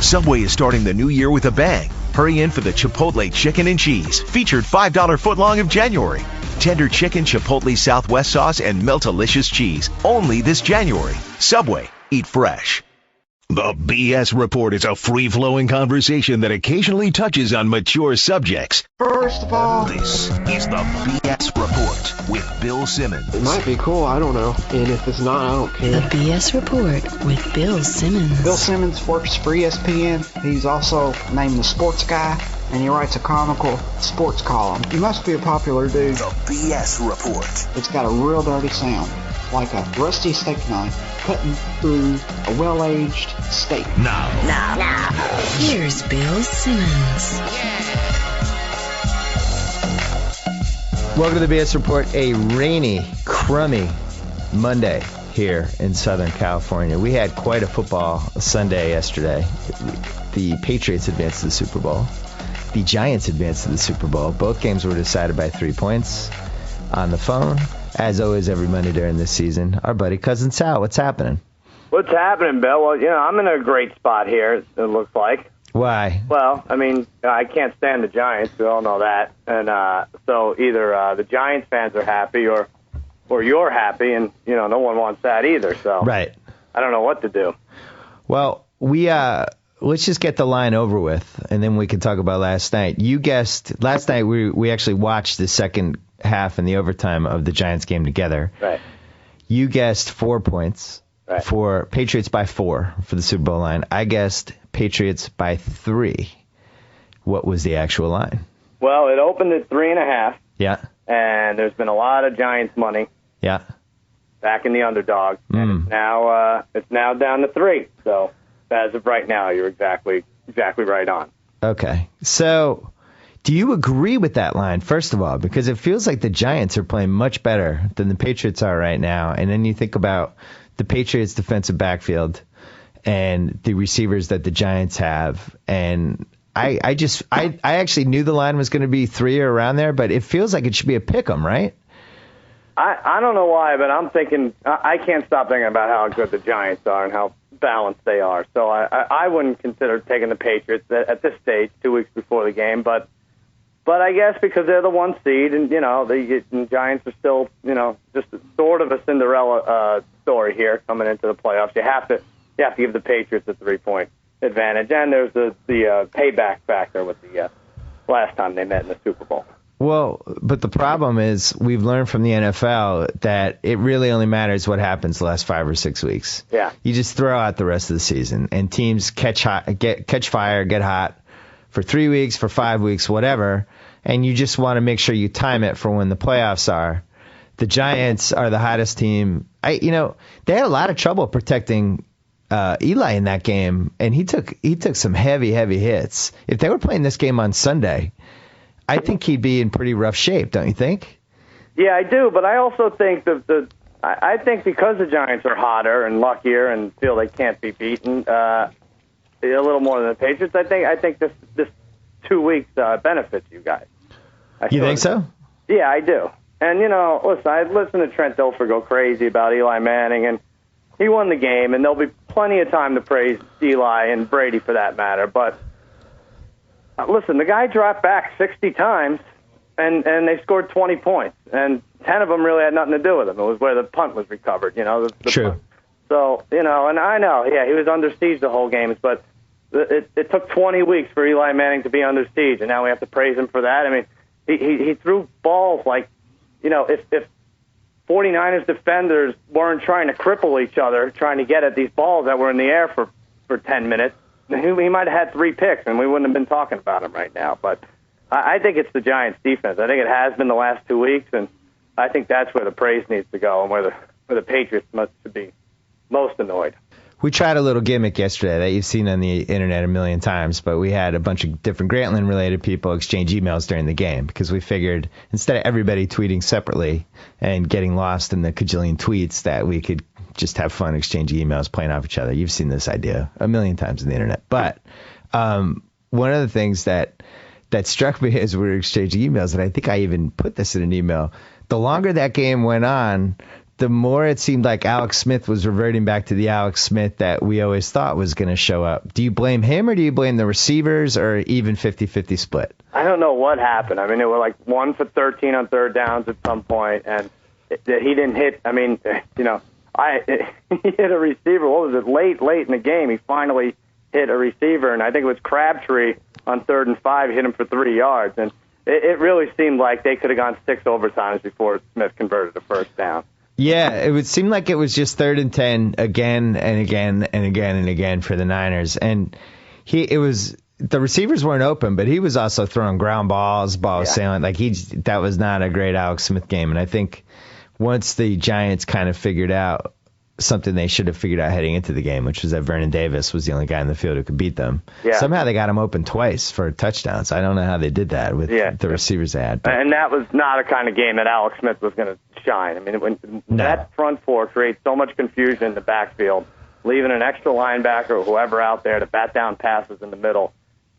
Subway is starting the new year with a bang. Hurry in for the Chipotle Chicken and Cheese, featured $5 footlong of January. Tender chicken, Chipotle Southwest sauce, and melt-delicious cheese. Only this January. Subway. Eat fresh. The BS Report is a free-flowing conversation that occasionally touches on mature subjects. First of all, This is the BS Report with Bill Simmons. it might be cool, I don't know. And if it's not, I don't The care. BS Report with Bill Simmons. Bill Simmons works for ESPN. He's also named the sports guy, and he writes a comical sports column. He must be a popular dude. The BS Report. It's got a real dirty sound, like a rusty steak knife cutting through a well-aged steak. Now, Here's Bill Simmons. Welcome to the BS Report, a rainy, crummy Monday here in Southern California. We had quite a football Sunday yesterday. The Patriots advanced to the Super Bowl. The Giants advanced to the Super Bowl. Both games were decided by 3 points. On the phone, as always, every Monday during this season, our buddy Cousin Sal. What's happening? What's happening, Bill? Well, I'm in a great spot here, it looks like. Why? Well, I mean, I can't stand the Giants. We all know that. And so either the Giants fans are happy or you're happy, and, no one wants that either. So Right. I don't know what to do. Well, let's just get the line over with, and then we can talk about last night. You guessed, last night we actually watched the second half and the overtime of the Giants game together. Right. You guessed 4 points Right. for Patriots by 4 for the Super Bowl line. I guessed Patriots by 3. What was the actual line? Well, it opened at 3.5, Yeah. and there's been a lot of Giants money Yeah. back in the underdog, and it's now down to 3. So as of right now, you're exactly right on. Okay. So do you agree with that line, first of all? Because it feels like the Giants are playing much better than the Patriots are right now. And then you think about the Patriots' defensive backfield and the receivers that the Giants have. And I actually knew the line was going to be 3 or around there, but it feels like it should be a pick 'em, right? I don't know why, but I'm thinking, I can't stop thinking about how good the Giants are and how balanced they are. So I wouldn't consider taking the Patriots at this stage, 2 weeks before the game. But I guess because they're the 1 seed, and the Giants are still, just sort of a Cinderella story here coming into the playoffs. You have to give the Patriots a 3-point advantage, and there's the payback factor with the last time they met in the Super Bowl. Well, but the problem is we've learned from the NFL that it really only matters what happens the last 5 or 6 weeks. Yeah. You just throw out the rest of the season, and teams catch fire, get hot for 3 weeks, for 5 weeks, whatever, and you just want to make sure you time it for when the playoffs are. The Giants are the hottest team. They had a lot of trouble protecting Eli in that game, and he took some heavy hits. If they were playing this game on Sunday, I think he'd be in pretty rough shape, don't you think? Yeah, I do, but I also think I think because the Giants are hotter and luckier and feel they can't be beaten a little more than the Patriots, I think this 2 weeks benefits you guys. You think so? Yeah, I do. And listen, I listened to Trent Dilfer go crazy about Eli Manning, and he won the game, and there'll be plenty of time to praise Eli and Brady for that matter, but listen, the guy dropped back 60 times, and they scored 20 points, and 10 of them really had nothing to do with him. It was where the punt was recovered, the True. punt. So, and I know, yeah, he was under siege the whole game, but it took 20 weeks for Eli Manning to be under siege, and now we have to praise him for that. I mean, he threw balls like, if 49ers defenders weren't trying to cripple each other, trying to get at these balls that were in the air for 10 minutes, he might have had 3 picks, and we wouldn't have been talking about him right now. But I think it's the Giants' defense. I think it has been the last 2 weeks, and I think that's where the praise needs to go and where the Patriots must be most annoyed. We tried a little gimmick yesterday that you've seen on the internet a million times, but we had a bunch of different Grantland-related people exchange emails during the game because we figured instead of everybody tweeting separately and getting lost in the cajillion tweets that we could just have fun exchanging emails, playing off each other. You've seen this idea a million times on the internet. But one of the things that struck me as we were exchanging emails, and I think I even put this in an email, the longer that game went on, the more it seemed like Alex Smith was reverting back to the Alex Smith that we always thought was going to show up. Do you blame him or do you blame the receivers or even 50-50 split? I don't know what happened. I mean, it was like 1 for 13 on third downs at some point, and he didn't hit. I mean, he hit a receiver. What was it? Late in the game, he finally hit a receiver, and I think it was Crabtree on 3rd and 5, hit him for 3 yards, and it really seemed like they could have gone 6 overtimes before Smith converted a first down. Yeah, it would seem like it was just 3rd and 10 again and again and again and again for the Niners, and the receivers weren't open, but he was also throwing ground balls, sailing. Like that was not a great Alex Smith game, and I think once the Giants kind of figured out something they should have figured out heading into the game, which was that Vernon Davis was the only guy in the field who could beat them. Yeah. Somehow they got him open twice for touchdowns. I don't know how they did that with the receivers they had. And that was not a kind of game that Alex Smith was going to shine. I mean, that front four creates so much confusion in the backfield, leaving an extra linebacker or whoever out there to bat down passes in the middle.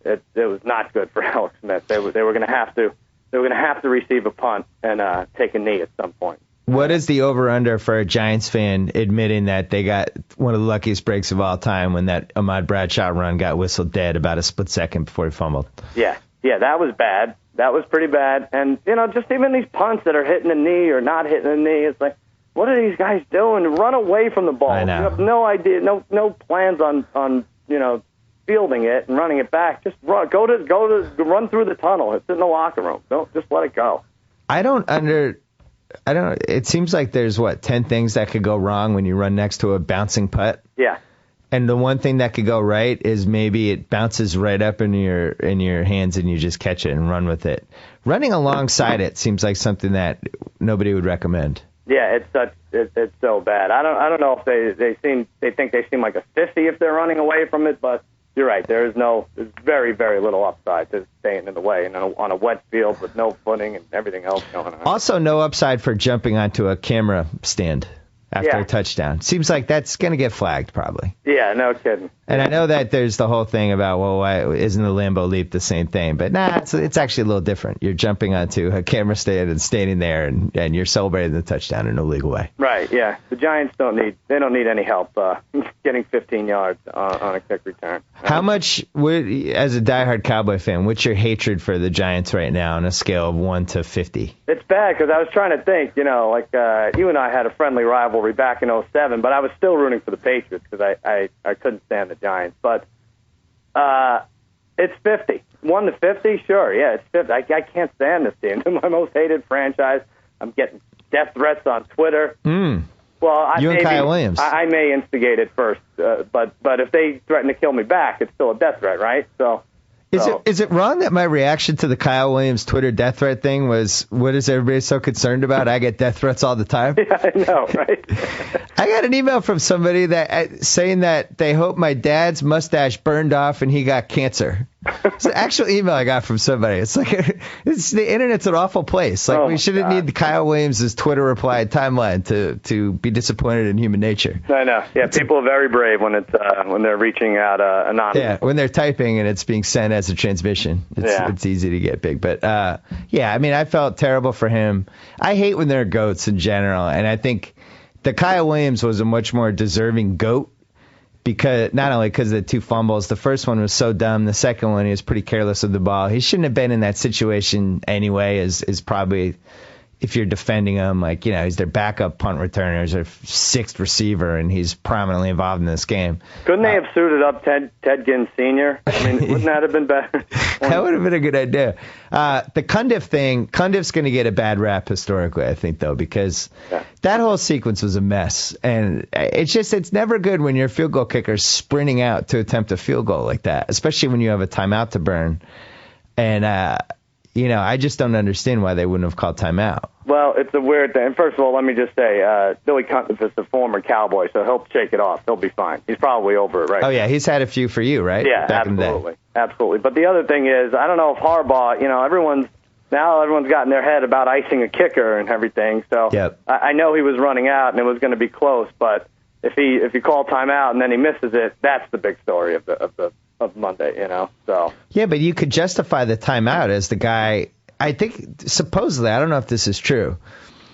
It was not good for Alex Smith. They were going to have to receive a punt and take a knee at some point. What is the over-under for a Giants fan admitting that they got one of the luckiest breaks of all time when that Ahmad Bradshaw run got whistled dead about a split second before he fumbled? Yeah, that was bad. That was pretty bad. And, just even these punts that are hitting the knee or not hitting the knee, it's like, what are these guys doing? Run away from the ball. I know. You have no idea, no plans on fielding it and running it back. Just run through the tunnel. It's in the locker room. Don't just let it go. It seems like there's 10 things that could go wrong when you run next to a bouncing putt. Yeah. And the one thing that could go right is maybe it bounces right up in your hands and you just catch it and run with it. Running alongside it seems like something that nobody would recommend. Yeah, it's so bad. I don't know if they think they seem like a sissy if they're running away from it, but you're right. There's very, very little upside to staying in the way and on a wet field with no footing and everything else going on. Also, no upside for jumping onto a camera stand after a touchdown. Seems like that's going to get flagged probably. Yeah, no kidding. And I know that there's the whole thing about, why isn't the Lambeau Leap the same thing? But it's actually a little different. You're jumping onto a camera stand and standing there and you're celebrating the touchdown in a legal way. Right, yeah. The Giants don't need any help getting 15 yards on a kick return. How much, as a diehard Cowboy fan, what's your hatred for the Giants right now on a scale of 1 to 50? It's bad because I was trying to think, you and I had a friendly rivalry back in 2007, but I was still rooting for the Patriots because I couldn't stand the Giants. But it's 50. 1 to 50, sure, yeah, it's 50. I can't stand this team. They're my most hated franchise. I'm getting death threats on Twitter. Well, you and Kyle Williams. I may instigate it first, but if they threaten to kill me back, it's still a death threat, right? Is it wrong that my reaction to the Kyle Williams Twitter death threat thing was, what is everybody so concerned about? I get death threats all the time. Yeah, I know, right? I got an email from somebody saying that they hope my dad's mustache burned off and he got cancer. It's an actual email I got from somebody. It's like the internet's an awful place. Like we shouldn't need the Kyle Williams' Twitter reply timeline to be disappointed in human nature. I know. Yeah, people are very brave when they're reaching out anonymously. Yeah, when they're typing and it's being sent as a transmission, it's easy to get big. But I mean, I felt terrible for him. I hate when there are goats in general, and I think the Kyle Williams was a much more deserving goat. Because not only because of the 2 fumbles, the first one was so dumb. The second one, he was pretty careless with the ball. He shouldn't have been in that situation anyway. Is probably, if you're defending him, he's their backup punt returner, he's their 6th receiver, and he's prominently involved in this game. Couldn't they have suited up Ted Ginn Sr.? I mean, wouldn't that have been better? That would have been a good idea. The Cundiff thing, Cundiff's going to get a bad rap historically, I think, though, because that whole sequence was a mess. And it's never good when your field goal kicker's sprinting out to attempt a field goal like that, especially when you have a timeout to burn. And, I just don't understand why they wouldn't have called timeout. Well, it's a weird thing. First of all, let me just say, Billy Cundiff is a former Cowboy, so he'll shake it off. He'll be fine. He's probably over it, right? Oh, yeah, he's had a few for you, right? Yeah, back absolutely. In the day. Absolutely. But the other thing is, I don't know if Harbaugh, everyone's got in their head about icing a kicker and everything. So I know he was running out and it was going to be close, but if he called timeout and then he misses it, that's the big story of Monday, So yeah, but you could justify the timeout as the guy. I think supposedly, I don't know if this is true,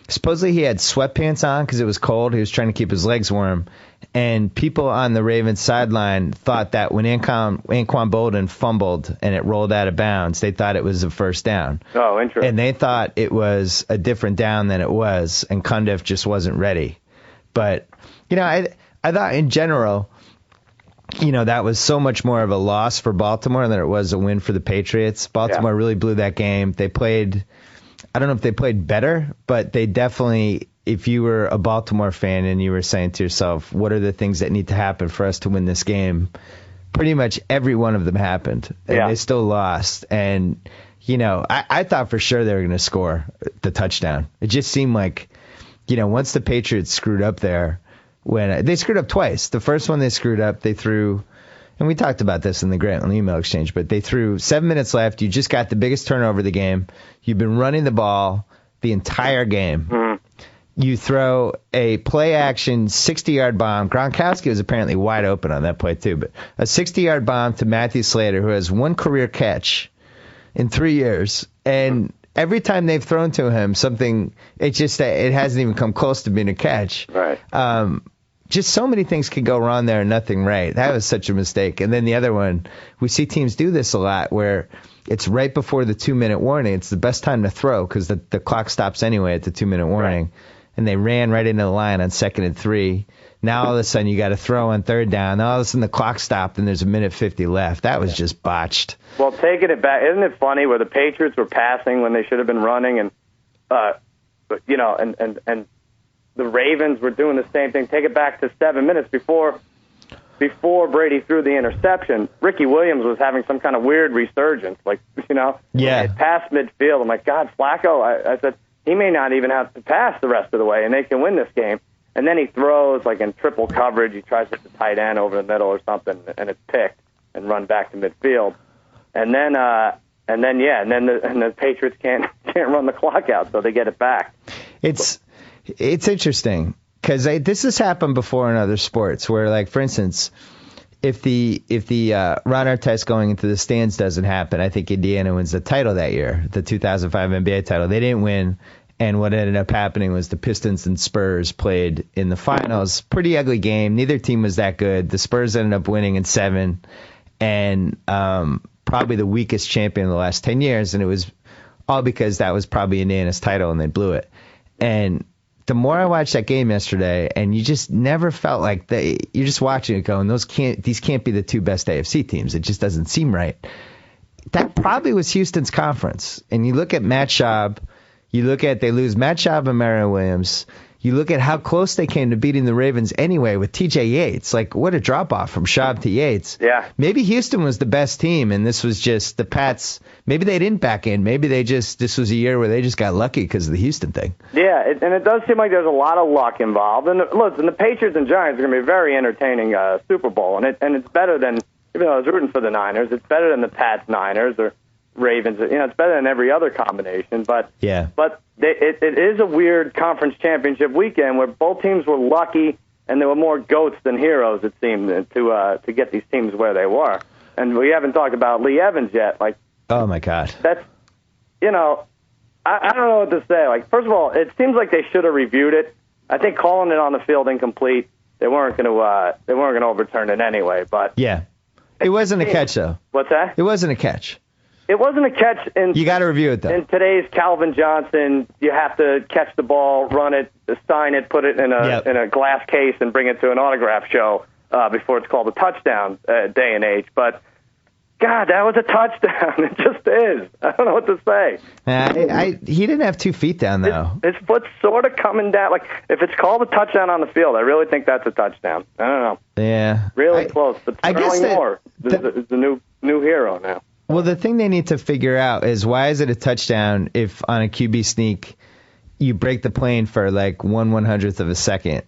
supposedly he had sweatpants on because it was cold. He was trying to keep his legs warm. And people on the Ravens sideline thought that when Anquan Bolden fumbled and it rolled out of bounds, they thought it was a first down. Oh, interesting. And they thought it was a different down than it was, and Cundiff just wasn't ready. But, I thought in general, that was so much more of a loss for Baltimore than it was a win for the Patriots. Baltimore really blew that game. They played, I don't know if they played better, but they definitely, if you were a Baltimore fan and you were saying to yourself, what are the things that need to happen for us to win this game? Pretty much every one of them happened, and they still lost. And, I thought for sure they were going to score the touchdown. It just seemed like, once the Patriots screwed up there, when they screwed up twice. The first one they screwed up, they threw, and we talked about this in the Grantland email exchange, but they threw 7 minutes left. You just got the biggest turnover of the game. You've been running the ball the entire game. Mm-hmm. You throw a play-action 60-yard bomb. Gronkowski was apparently wide open on that play, too. But a 60-yard bomb to Matthew Slater, who has one career catch in 3 years. And every time they've thrown to him, it hasn't even come close to being a catch. Right. Just so many things could go wrong there and nothing right. That was such a mistake. And then the other one, we see teams do this a lot where it's right before the 2-minute warning. It's the best time to throw because the clock stops anyway at the 2-minute warning. Right. And they ran right into the line on 2nd and 3. Now all of a sudden you got to throw on 3rd down. Now all of a sudden the clock stopped and there's a minute 50 left. That was just botched. Well, taking it back, isn't it funny where the Patriots were passing when they should have been running, and and the Ravens were doing the same thing. Take it back to 7 minutes before Brady threw the interception. Ricky Williams was having some kind of weird resurgence, past midfield. I'm like, God, Flacco. I said, he may not even have to pass the rest of the way, and they can win this game. And then he throws like in triple coverage. He tries to hit the tight end over the middle or something, and it's picked and run back to midfield. And then the Patriots can't run the clock out, so they get it back. It's interesting because this has happened before in other sports where, like, for instance, if the Ron Artest going into the stands doesn't happen, I think Indiana wins the title that year, the 2005 NBA title. They didn't win, and what ended up happening was the Pistons and Spurs played in the finals. Pretty ugly game. Neither team was that good. The Spurs ended up winning in 7, and probably the weakest champion in the last 10 years, and it was all because that was probably Indiana's title, and they blew it. And the more I watched that game yesterday, and you just never felt like you're just watching it going, these can't be the two best AFC teams. It just doesn't seem right. That probably was Houston's conference. And you look at Matt Schaub, they lose Matt Schaub and Marion Williams. You look at how close they came to beating the Ravens anyway with TJ Yates. Like, what a drop-off from Schaub to Yates. Yeah. Maybe Houston was the best team, and this was just the Pats. Maybe they didn't back in. Maybe this was a year where they just got lucky because of the Houston thing. Yeah, and it does seem like there's a lot of luck involved. And listen, the Patriots and Giants are going to be a very entertaining Super Bowl, and it's better than, even though I was rooting for the Niners, it's better than the Pats Niners or Ravens. It's better than every other combination. But it is a weird conference championship weekend where both teams were lucky, and there were more goats than heroes, it seemed, to get these teams where they were. And we haven't talked about Lee Evans yet. Like, oh my God, that's I don't know what to say. Like, first of all, it seems like they should have reviewed it. I think calling it on the field incomplete, they weren't going to overturn it anyway. But yeah, it wasn't a catch though. What's that? It wasn't a catch. It wasn't a catch. You got to review it, though. In today's Calvin Johnson, you have to catch the ball, run it, sign it, put it in a glass case, and bring it to an autograph show before it's called a touchdown day and age. But, God, that was a touchdown. It just is. I don't know what to say. He didn't have 2 feet down, though. His foot's sort of coming down. Like, if it's called a touchdown on the field, I really think that's a touchdown. I don't know. Yeah. Really close. But Sterling Moore is the new hero now. Well, the thing they need to figure out is why is it a touchdown if on a QB sneak you break the plane for like 1/100th of a second.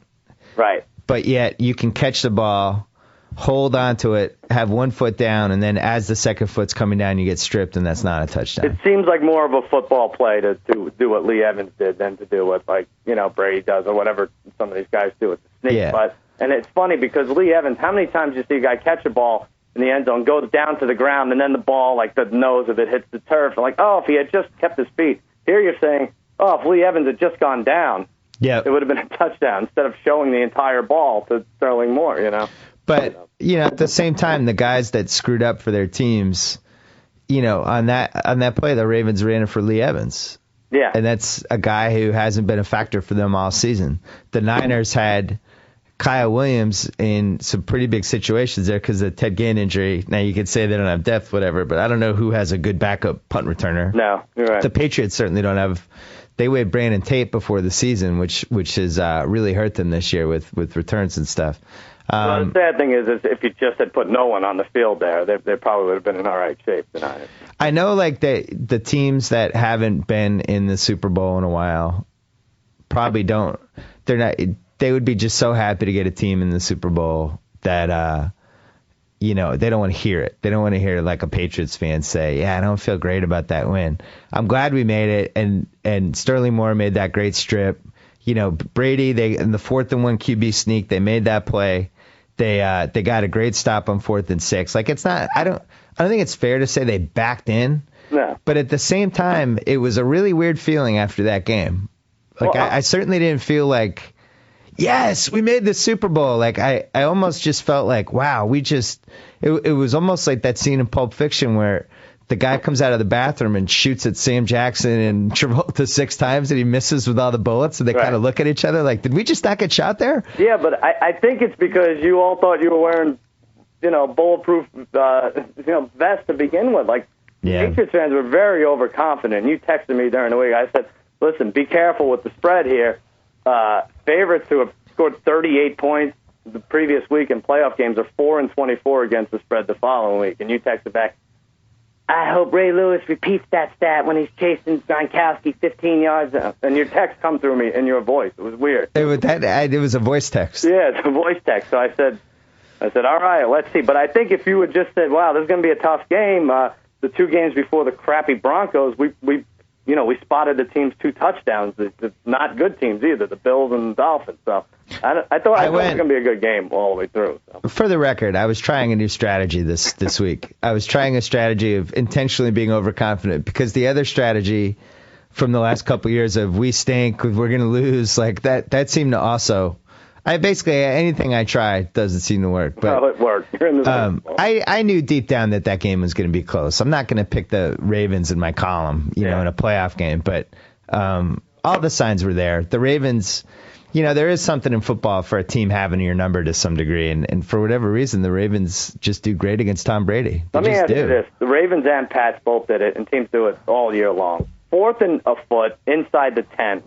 Right. But yet you can catch the ball, hold on to it, have 1 foot down, and then as the second foot's coming down, you get stripped, and that's not a touchdown. It seems like more of a football play to do what Lee Evans did than to do what, Brady does or whatever some of these guys do with the sneak. Yeah. And it's funny because Lee Evans, how many times do you see a guy catch a ball in the end zone, goes down to the ground, and then the ball, like the nose of it, hits the turf? And like, oh, if he had just kept his feet. Here you're saying Oh, if Lee Evans had just gone down, Yeah. it would have been a touchdown instead of showing the entire ball to Sterling Moore, you know. But, at the same time, the guys that screwed up for their teams, on that play, the Ravens ran it for Lee Evans. Yeah. And that's a guy who hasn't been a factor for them all season. The Niners had Kyle Williams in some pretty big situations there because of the Ted Ginn injury. Now, you could say they don't have depth, whatever, but I don't know who has a good backup punt returner. No, you're right. The Patriots certainly don't have. They waived Brandon Tate before the season, which has really hurt them this year with returns and stuff. Well, the sad thing is if you just had put no one on the field there, they probably would have been in all right shape tonight. I know, like, the teams that haven't been in the Super Bowl in a while probably don't. They're not. They would be just so happy to get a team in the Super Bowl that they don't want to hear it. They don't want to hear, like, a Patriots fan say, "Yeah, I don't feel great about that win." I'm glad we made it, and Sterling Moore made that great strip. Brady, in the 4th and 1 QB sneak, they made that play. They got a great stop on 4th and 6. Like, it's not. I don't think it's fair to say they backed in. No. But at the same time, it was a really weird feeling after that game. Like, Well, I certainly didn't feel like, yes, we made the Super Bowl. Like, I almost just felt like, wow, it was almost like that scene in Pulp Fiction where the guy comes out of the bathroom and shoots at Sam Jackson and Travolta 6 times and he misses with all the bullets, and they kind of look at each other like, did we just not get shot there? Yeah, but I think it's because you all thought you were wearing, bulletproof, vest to begin with. Like, Patriots fans were very overconfident. You texted me during the week. I said, listen, be careful with the spread here. Favorites who have scored 38 points the previous week in playoff games are 4-24 against the spread the following week. And you texted back, I hope Ray Lewis repeats that stat when he's chasing Gronkowski 15 yards. And your text come through me in your voice. It was weird. It was a voice text. Yeah, it's a voice text. So I said, all right, let's see. But I think if you had just said, wow, this is going to be a tough game, the 2 games before the crappy Broncos, we spotted the team's 2 touchdowns. It's not good teams either, the Bills and the Dolphins. So I thought it was going to be a good game all the way through. So. For the record, I was trying a new strategy this week. I was trying a strategy of intentionally being overconfident because the other strategy from the last couple of years of we stink, we're going to lose, like that seemed to also. Anything I try doesn't seem to work. But it worked. You're in the I knew deep down that game was going to be close. I'm not going to pick the Ravens in my column, in a playoff game. But all the signs were there. The Ravens, there is something in football for a team having your number to some degree. And for whatever reason, the Ravens just do great against Tom Brady. Let me ask you this. The Ravens and Pats both did it, and teams do it all year long. 4th and a foot inside the 10.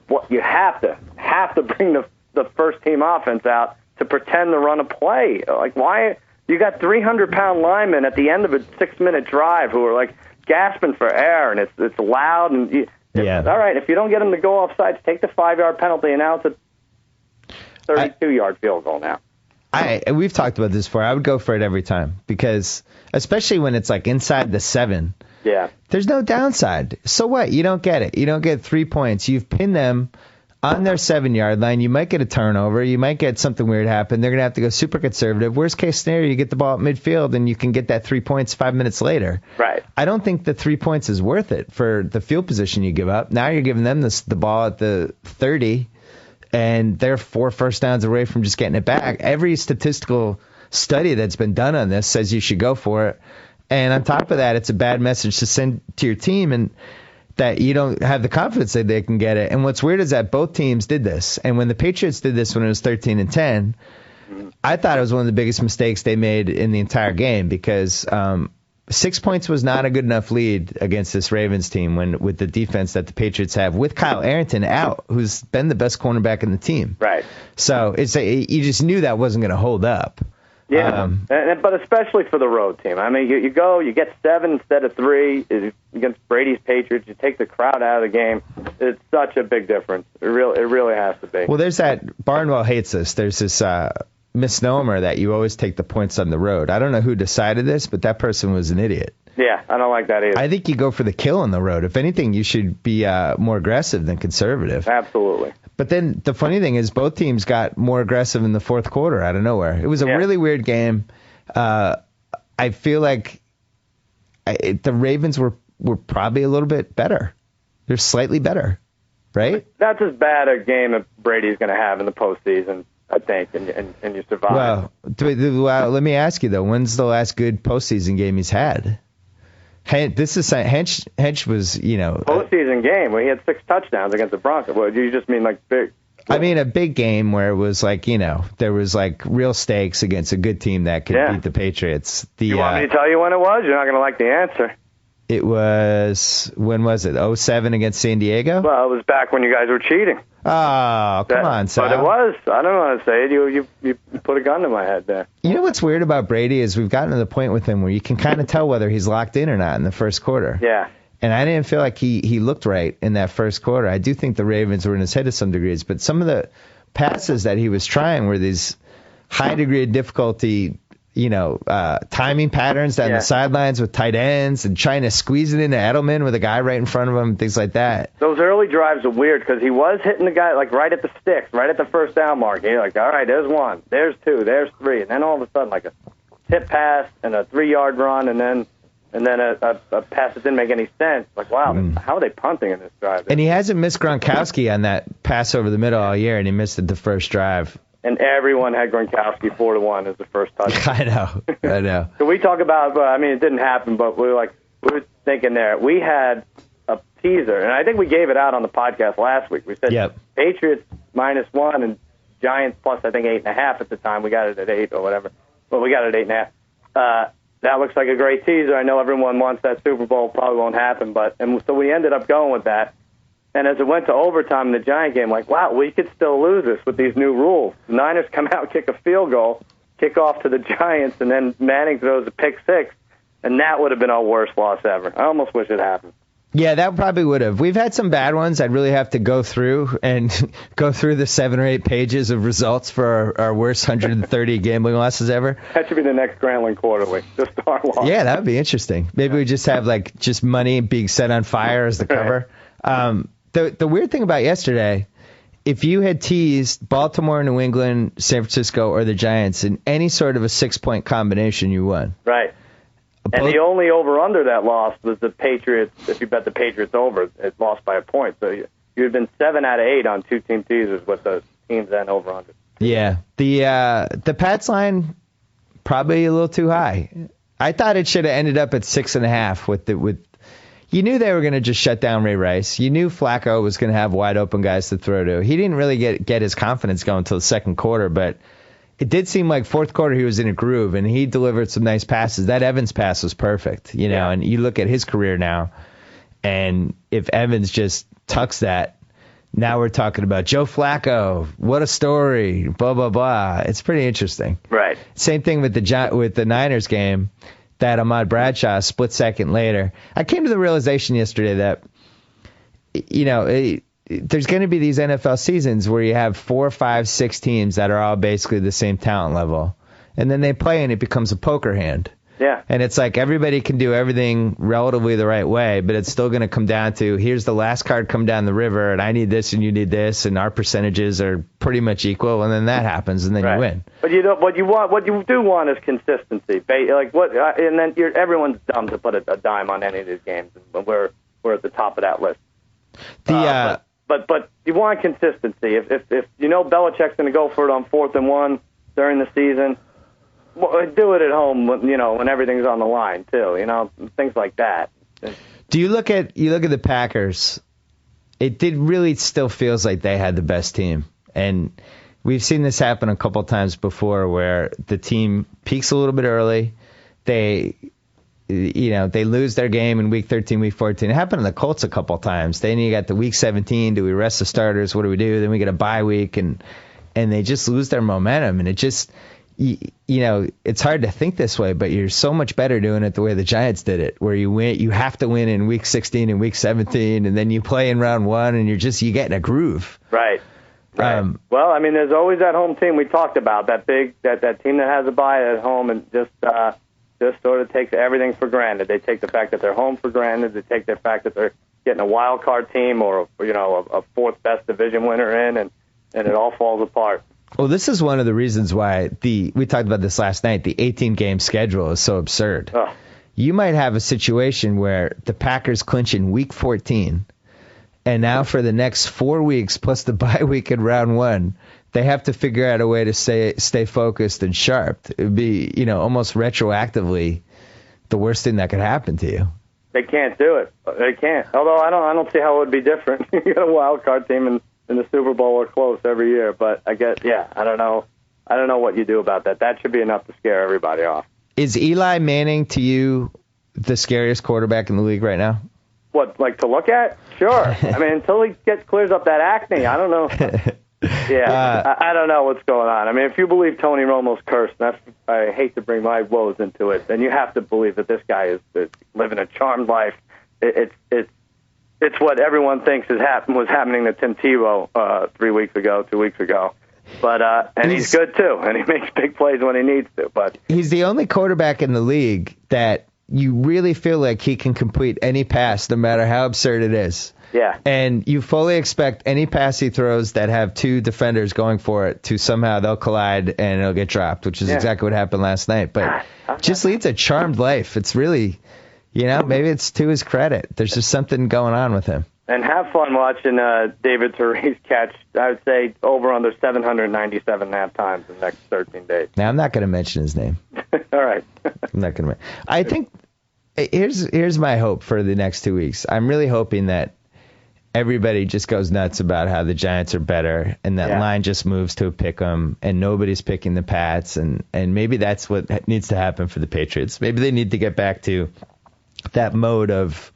What you have to bring the first team offense out to pretend to run a play. Like, why you got 300-pound linemen at the end of a 6-minute drive who are like gasping for air, and it's loud and all right, if you don't get them to go off sides, take the 5-yard penalty and now it's a 32-yard field goal now. We've talked about this before. I would go for it every time because especially when it's like inside the 7. Yeah. There's no downside. So what? You don't get it. You don't get 3 points. You've pinned them on their 7-yard line. You might get a turnover. You might get something weird happen. They're going to have to go super conservative. Worst case scenario, you get the ball at midfield and you can get that 3 points 5 minutes later. Right. I don't think the 3 points is worth it for the field position you give up. Now you're giving them the ball at the 30 and they're 4 first downs away from just getting it back. Every statistical study that's been done on this says you should go for it. And on top of that, it's a bad message to send to your team and that you don't have the confidence that they can get it. And what's weird is that both teams did this. And when the Patriots did this when it was 13-10, I thought it was one of the biggest mistakes they made in the entire game because 6 points was not a good enough lead against this Ravens team with the defense that the Patriots have with Kyle Arrington out, who's been the best cornerback in the team. Right. So you just knew that wasn't going to hold up. Yeah, but especially for the road team. I mean, you get 7 instead of 3 against Brady's Patriots. You take the crowd out of the game. It's such a big difference. It really has to be. Well, there's that. Barnwell hates this. There's this misnomer that you always take the points on the road. I don't know who decided this, but that person was an idiot. Yeah, I don't like that either. I think you go for the kill on the road. If anything, you should be more aggressive than conservative. Absolutely. But then the funny thing is both teams got more aggressive in the fourth quarter out of nowhere. It was a really weird game. I feel like the Ravens were probably a little bit better. They're slightly better, right? That's as bad a game that Brady's going to have in the postseason, I think, and you survive. Well, let me ask you, though. When's the last good postseason game he's had? This is Hench was, postseason game where he had 6 touchdowns against the Broncos. Well, you just mean like big? I mean a big game where it was like, there was like real stakes against a good team that could beat the Patriots. You want me to tell you when it was? You're not going to like the answer. It was, when was it? 07 against San Diego? Well, it was back when you guys were cheating. Oh, come on, Sal. But it was. I don't know how to say it. You put a gun to my head there. You know what's weird about Brady is we've gotten to the point with him where you can kind of tell whether he's locked in or not in the first quarter. Yeah. And I didn't feel like he looked right in that first quarter. I do think the Ravens were in his head to some degrees, but some of the passes that he was trying were these high degree of difficulty, timing patterns down the sidelines with tight ends and trying to squeeze it into Edelman with a guy right in front of him, things like that. Those early drives are weird because he was hitting the guy like right at the sticks, right at the first down mark. You're like, all right, there's 1, there's 2, there's 3, and then all of a sudden like a tip pass and a 3-yard run, and then a pass that didn't make any sense. Like, wow, how are they punting in this drive? And he hasn't missed Gronkowski on that pass over the middle all year, and he missed it the first drive. And everyone had Gronkowski 4-1 as the first touchdown. I know. So we talk about, it didn't happen, but we were thinking there. We had a teaser, and I think we gave it out on the podcast last week. We said Patriots -1 and Giants plus, I think, 8.5 at the time. We got it at 8 or whatever. Well, we got it at 8.5. That looks like a great teaser. I know everyone wants that Super Bowl. Probably won't happen, so we ended up going with that. And as it went to overtime in the Giant game, like, wow, we could still lose this with these new rules. The Niners come out, kick a field goal, kick off to the Giants, and then Manning throws a pick 6, and that would have been our worst loss ever. I almost wish it happened. Yeah, that probably would have. We've had some bad ones. I'd really have to go through the 7 or 8 pages of results for our worst 130 gambling losses ever. That should be the next Grantland Quarterly, just our loss. Yeah, that would be interesting. Maybe we just have just money being set on fire as the cover. The weird thing about yesterday, if you had teased Baltimore, New England, San Francisco, or the Giants in any sort of a 6-point combination, you won. Right. And the only over-under that lost was the Patriots. If you bet the Patriots over, it lost by a point. So you'd have been 7 out of 8 on 2-team teasers with the teams and over-under. Yeah. The Pats line, probably a little too high. I thought it should have ended up at 6.5 with you knew they were going to just shut down Ray Rice. You knew Flacco was going to have wide open guys to throw to. He didn't really get his confidence going until the second quarter, but it did seem like fourth quarter he was in a groove, and he delivered some nice passes. That Evans pass was perfect, and you look at his career now, and if Evans just tucks that, now we're talking about Joe Flacco. What a story, blah, blah, blah. It's pretty interesting. Right. Same thing with the Niners game. That Ahmad Bradshaw, split second later. I came to the realization yesterday that, there's going to be these NFL seasons where you have 4, 5, 6 teams that are all basically the same talent level. And then they play and it becomes a poker hand. Yeah. And it's like everybody can do everything relatively the right way, but it's still going to come down to, here's the last card come down the river, and I need this and you need this, and our percentages are pretty much equal, and then that happens, and then you win. But what you do want is consistency. And then everyone's dumb to put a dime on any of these games, and we're at the top of that list. But you want consistency. If Belichick's going to go for it on 4th and 1 during the season, do it at home, when everything's on the line too, things like that. Do you look at the Packers? It really still feels like they had the best team, and we've seen this happen a couple times before, where the team peaks a little bit early, they lose their game in week 13, week 14. It happened to the Colts a couple times. Then you got the week 17. Do we rest the starters? What do we do? Then we get a bye week, and they just lose their momentum, and it just. It's hard to think this way, but you're so much better doing it the way the Giants did it, where you win, you have to win in week 16 and week 17, and then you play in round 1, and you get in a groove. Right. Well, there's always that home team we talked about, that team that has a bye at home and just sort of takes everything for granted. They take the fact that they're home for granted. They take the fact that they're getting a wild card team or a 4th best division winner in, and it all falls apart. Well, this is one of the reasons why we talked about this last night, the 18-game schedule is so absurd. Oh. You might have a situation where the Packers clinch in week 14, And now for the next 4 weeks, plus the bye week in round one, they have to figure out a way to stay focused and sharp. It would be, almost retroactively the worst thing that could happen to you. They can't do it. They can't. Although I don't see how it would be different. You got a wild card team in the Super Bowl or close every year. But I guess, I don't know. I don't know what you do about that. That should be enough to scare everybody off. Is Eli Manning to you the scariest quarterback in the league right now? What, like to look at? Sure. I mean, until he clears up that acne, I don't know. I don't know what's going on. I mean, if you believe Tony Romo's cursed, I hate to bring my woes into it, then you have to believe that this guy is living a charmed life. It's what everyone thinks was happening to Tim Tebow 2 weeks ago. But and he's good too, and he makes big plays when he needs to. But he's the only quarterback in the league that you really feel like he can complete any pass, no matter how absurd it is. Yeah. And you fully expect any pass he throws that have two defenders going for it to somehow they'll collide and it'll get dropped, which is exactly what happened last night. But just leads a charmed life. It's really, maybe it's to his credit. There's just something going on with him. And have fun watching David Therese catch, I would say, over under 797.5 times in the next 13 days. Now, I'm not going to mention his name. All right. I'm not going to. I think here's my hope for the next 2 weeks. I'm really hoping that everybody just goes nuts about how the Giants are better, and that line just moves to a pick 'em, and nobody's picking the Pats, and maybe that's what needs to happen for the Patriots. Maybe they need to get back to that mode of,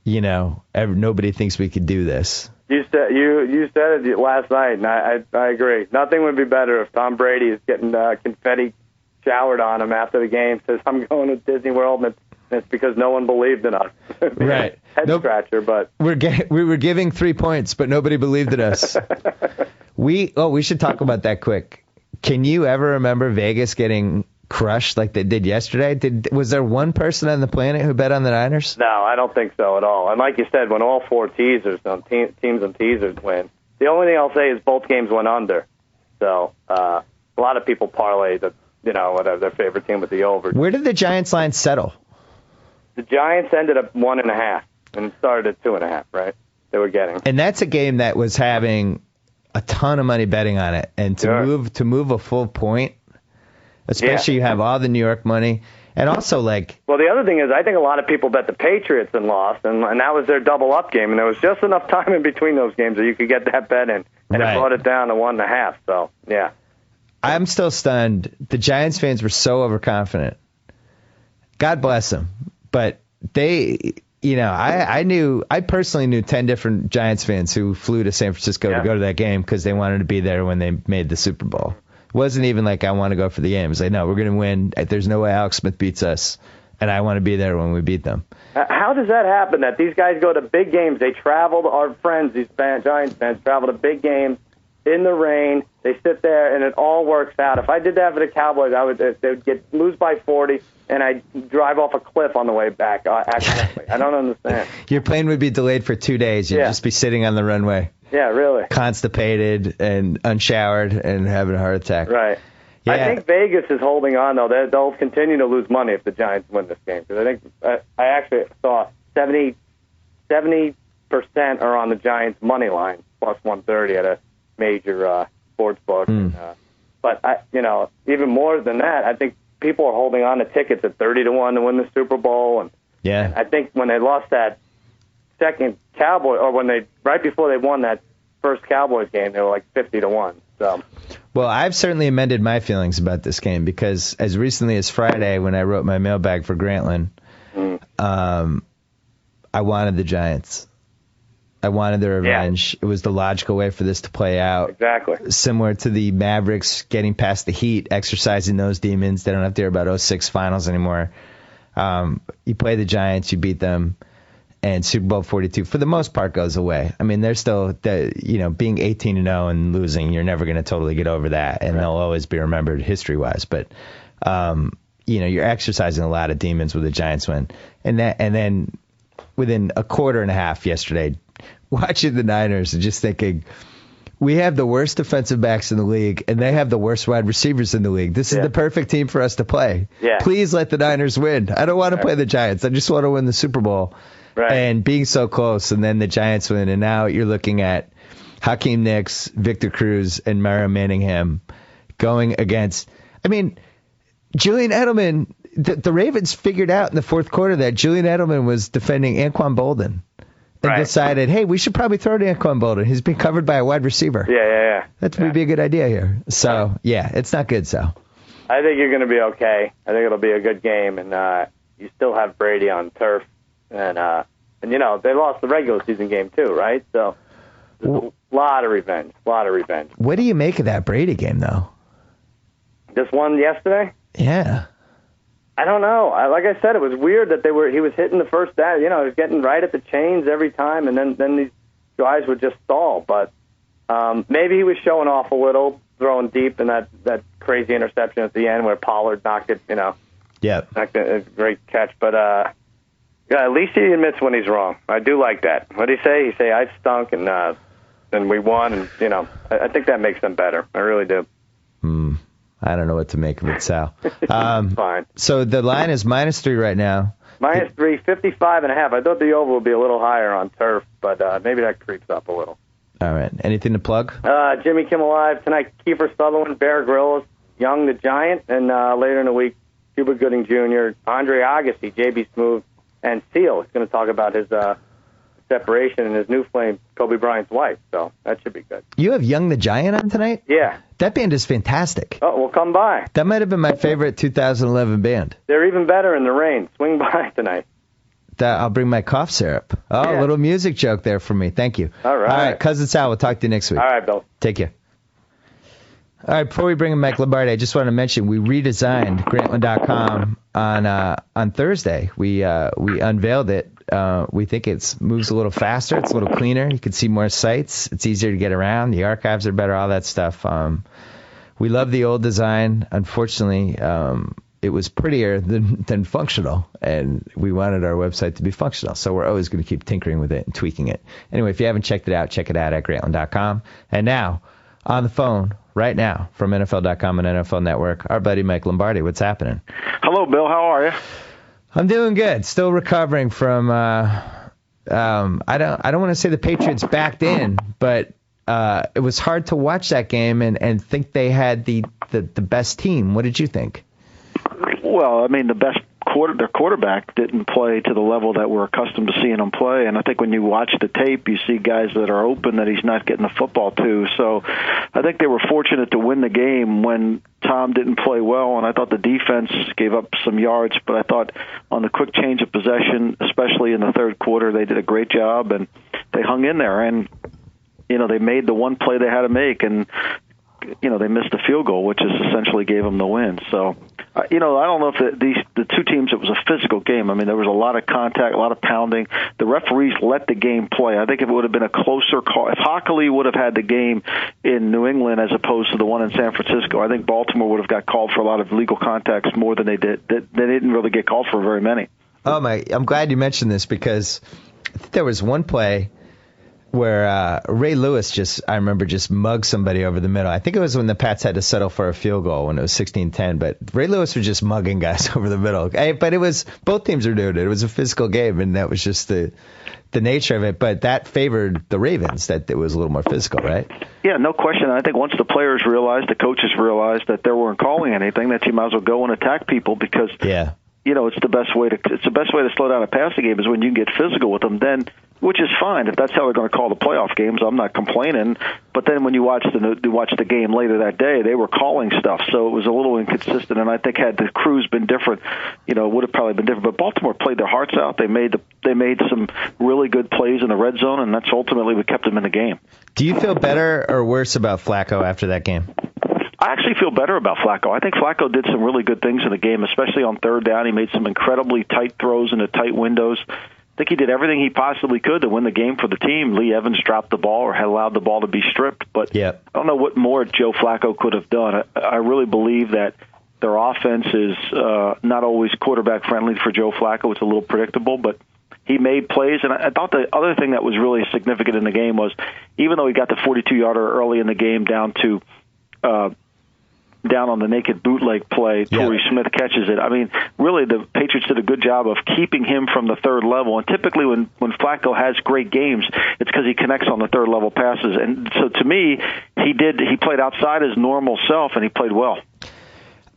nobody thinks we could do this. You said it last night, and I agree. Nothing would be better if Tom Brady is getting confetti showered on him after the game, says, I'm going to Disney World, and it's because no one believed in us. Right. Head scratcher, but we were giving 3 points, but nobody believed in us. We should talk about that quick. Can you ever remember Vegas getting crushed like they did yesterday? Was there one person on the planet who bet on the Niners? No, I don't think so at all. And like you said, when all four teams and teasers win, the only thing I'll say is both games went under. So a lot of people parlay whatever their favorite team with the over. Where did the Giants line settle? The Giants ended up 1.5 and started at 2.5, right? They were getting. And that's a game that was having a ton of money betting on it. And to move a full point, especially you have all the New York money. And also, well, the other thing is I think a lot of people bet the Patriots and lost, and that was their double-up game. And there was just enough time in between those games that you could get that bet in. And it brought it down to 1.5. So, yeah. I'm still stunned. The Giants fans were so overconfident. God bless them. But they, I personally knew 10 different Giants fans who flew to San Francisco to go to that game because they wanted to be there when they made the Super Bowl. It wasn't even like I want to go for the game. It was like, no, we're going to win. There's no way Alex Smith beats us, and I want to be there when we beat them. How does that happen that these guys go to big games? They travel, our friends, these Giants fans, travel to big games in the rain. They sit there, and it all works out. If I did that for the Cowboys, they would lose by 40, and I'd drive off a cliff on the way back accidentally. I don't understand. Your plane would be delayed for 2 days. You'd just be sitting on the runway. Yeah, really. Constipated and unshowered and having a heart attack. Right. Yeah. I think Vegas is holding on, though. They'll continue to lose money if the Giants win this game. Because I think I actually saw 70% are on the Giants' money line, plus 130 at a major sports book. But, even more than that, I think people are holding on to tickets at 30-1 to win the Super Bowl. And I think when they lost that second Cowboy, or right before they won that first Cowboys game, they were like 50-1. So, well, I've certainly amended my feelings about this game because as recently as Friday, when I wrote my mailbag for Grantland, I wanted the Giants. I wanted the revenge. It was the logical way for this to play out. Exactly. Similar to the Mavericks getting past the Heat, exercising those demons. They don't have to hear about 06 finals anymore. You play the Giants, you beat them, and Super Bowl 42, for the most part, goes away. I mean, they're still, being 18-0 and losing, you're never going to totally get over that, and they'll always be remembered history-wise. But, you're exercising a lot of demons with the Giants win. And then within a quarter and a half yesterday, watching the Niners and just thinking, we have the worst defensive backs in the league, and they have the worst wide receivers in the league. This is the perfect team for us to play. Yeah. Please let the Niners win. I don't want to play the Giants. I just want to win the Super Bowl. Right. And being so close, and then the Giants win, and now you're looking at Hakeem Nicks, Victor Cruz, and Mario Manningham going against, I mean, Julian Edelman, the Ravens figured out in the fourth quarter that Julian Edelman was defending Anquan Bolden and decided, hey, we should probably throw to Anquan Bolden. He's being covered by a wide receiver. Yeah. That would be a good idea here. So, yeah, it's not good, so. I think you're going to be okay. I think it'll be a good game, and you still have Brady on turf. And you know, they lost the regular season game too, right? So, a lot of revenge. What do you make of that Brady game, though? This one yesterday? Yeah. I don't know. Like I said, it was weird that he was hitting the first down. You know, he was getting right at the chains every time, and then these guys would just stall. But maybe he was showing off a little, throwing deep, and that crazy interception at the end where Pollard knocked it, you know. Yeah. Knocked it, a great catch. But yeah, at least he admits when he's wrong. I do like that. What did he say? He say, I stunk, and we won, and, you know, I think that makes them better. I really do. I don't know what to make of it, Sal. Fine. So the line is -3 right now. -3, 55.5. I thought the over would be a little higher on turf, but maybe that creeps up a little. All right. Anything to plug? Jimmy Kimmel Live tonight. Kiefer Sutherland, Bear Grylls, Young the Giant, and later in the week, Cuba Gooding Jr., Andre Agassi, J.B. Smoove, and Seal is going to talk about his separation and his new flame, Kobe Bryant's wife. So that should be good. You have Young the Giant on tonight? Yeah. That band is fantastic. Oh, well, come by. That might have been my favorite 2011 band. They're even better in the rain. Swing by tonight. I'll bring my cough syrup. Oh, Yeah. A little music joke there for me. Thank you. All right. All right, Cousin Sal, we'll talk to you next week. All right, Bill. Take care. All right, before we bring in Mike Lombardi, I just want to mention we redesigned Grantland.com on Thursday. We unveiled it. We think it moves a little faster. It's a little cleaner. You can see more sites. It's easier to get around. The archives are better, all that stuff. We love the old design. Unfortunately, it was prettier than functional, and we wanted our website to be functional. So we're always going to keep tinkering with it and tweaking it. Anyway, if you haven't checked it out, check it out at Grantland.com. And now, on the phone right now from NFL.com and NFL Network, our buddy Mike Lombardi. What's happening? Hello, Bill. How are you? I'm doing good. Still recovering from. I don't want to say the Patriots backed in, but it was hard to watch that game and think they had the best team. What did you think? Well, I mean, their quarterback didn't play to the level that we're accustomed to seeing him play, and I think when you watch the tape, you see guys that are open that he's not getting the football to. So I think they were fortunate to win the game when Tom didn't play well, and I thought the defense gave up some yards, but I thought on the quick change of possession, especially in the third quarter, they did a great job, and they hung in there, and you know, they made the one play they had to make, and you know, they missed a field goal, which is essentially gave them the win. So, you know, I don't know if the two teams, it was a physical game. I mean, there was a lot of contact, a lot of pounding. The referees let the game play. I think if it would have been a closer call, if Hockley would have had the game in New England as opposed to the one in San Francisco, I think Baltimore would have got called for a lot of legal contacts more than they did. They didn't really get called for very many. Oh, I'm glad you mentioned this because I think there was one play where Ray Lewis I remember mugged somebody over the middle. I think it was when the Pats had to settle for a field goal when it was 16-10, but Ray Lewis was just mugging guys over the middle. But it was, both teams were doing it. It was a physical game, and that was just the nature of it. But that favored the Ravens, that it was a little more physical, right? Yeah, no question. I think once the players realized, the coaches realized that they weren't calling anything, that you might as well go and attack people because you know, it's the best way to slow down a passing game is when you can get physical with them. Then, which is fine if that's how they're going to call the playoff games. I'm not complaining. But then when you watch the game later that day, they were calling stuff, so it was a little inconsistent. And I think had the crews been different, you know, it would have probably been different. But Baltimore played their hearts out. They made some really good plays in the red zone, and that's ultimately what kept them in the game. Do you feel better or worse about Flacco after that game? I actually feel better about Flacco. I think Flacco did some really good things in the game, especially on third down. He made some incredibly tight throws into tight windows. I think he did everything he possibly could to win the game for the team. Lee Evans dropped the ball or had allowed the ball to be stripped, but I don't know what more Joe Flacco could have done. I really believe that their offense is not always quarterback friendly for Joe Flacco. It's a little predictable, but he made plays, and I thought the other thing that was really significant in the game was even though he got the 42-yarder early in the game down to down on the naked bootleg play. Torrey Smith catches it. I mean, really, the Patriots did a good job of keeping him from the third level. And typically when Flacco has great games, it's because he connects on the third level passes. And so to me, he played outside his normal self, and he played well.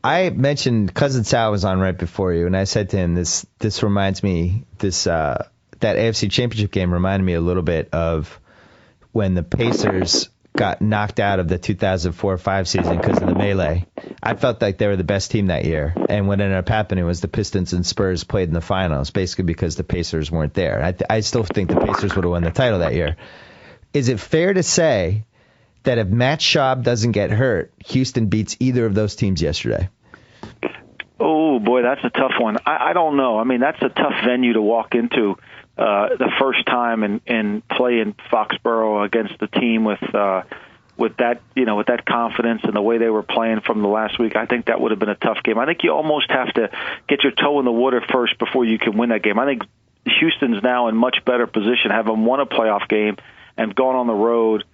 I mentioned Cousin Sal was on right before you, and I said to him, this reminds me, that AFC Championship game reminded me a little bit of when the Pacers got knocked out of the 2004-05 season because of the melee. I felt like they were the best team that year, and what ended up happening was the Pistons and Spurs played in the finals, basically because the Pacers weren't there. I still think the Pacers would have won the title that year. Is it fair to say that if Matt Schaub doesn't get hurt, Houston beats either of those teams yesterday? Oh, boy, that's a tough one. I don't know. I mean, that's a tough venue to walk into the first time and play in Foxborough against the team with that confidence and the way they were playing from the last week. I think that would have been a tough game. I think you almost have to get your toe in the water first before you can win that game. I think Houston's now in much better position, having won a playoff game and gone on the road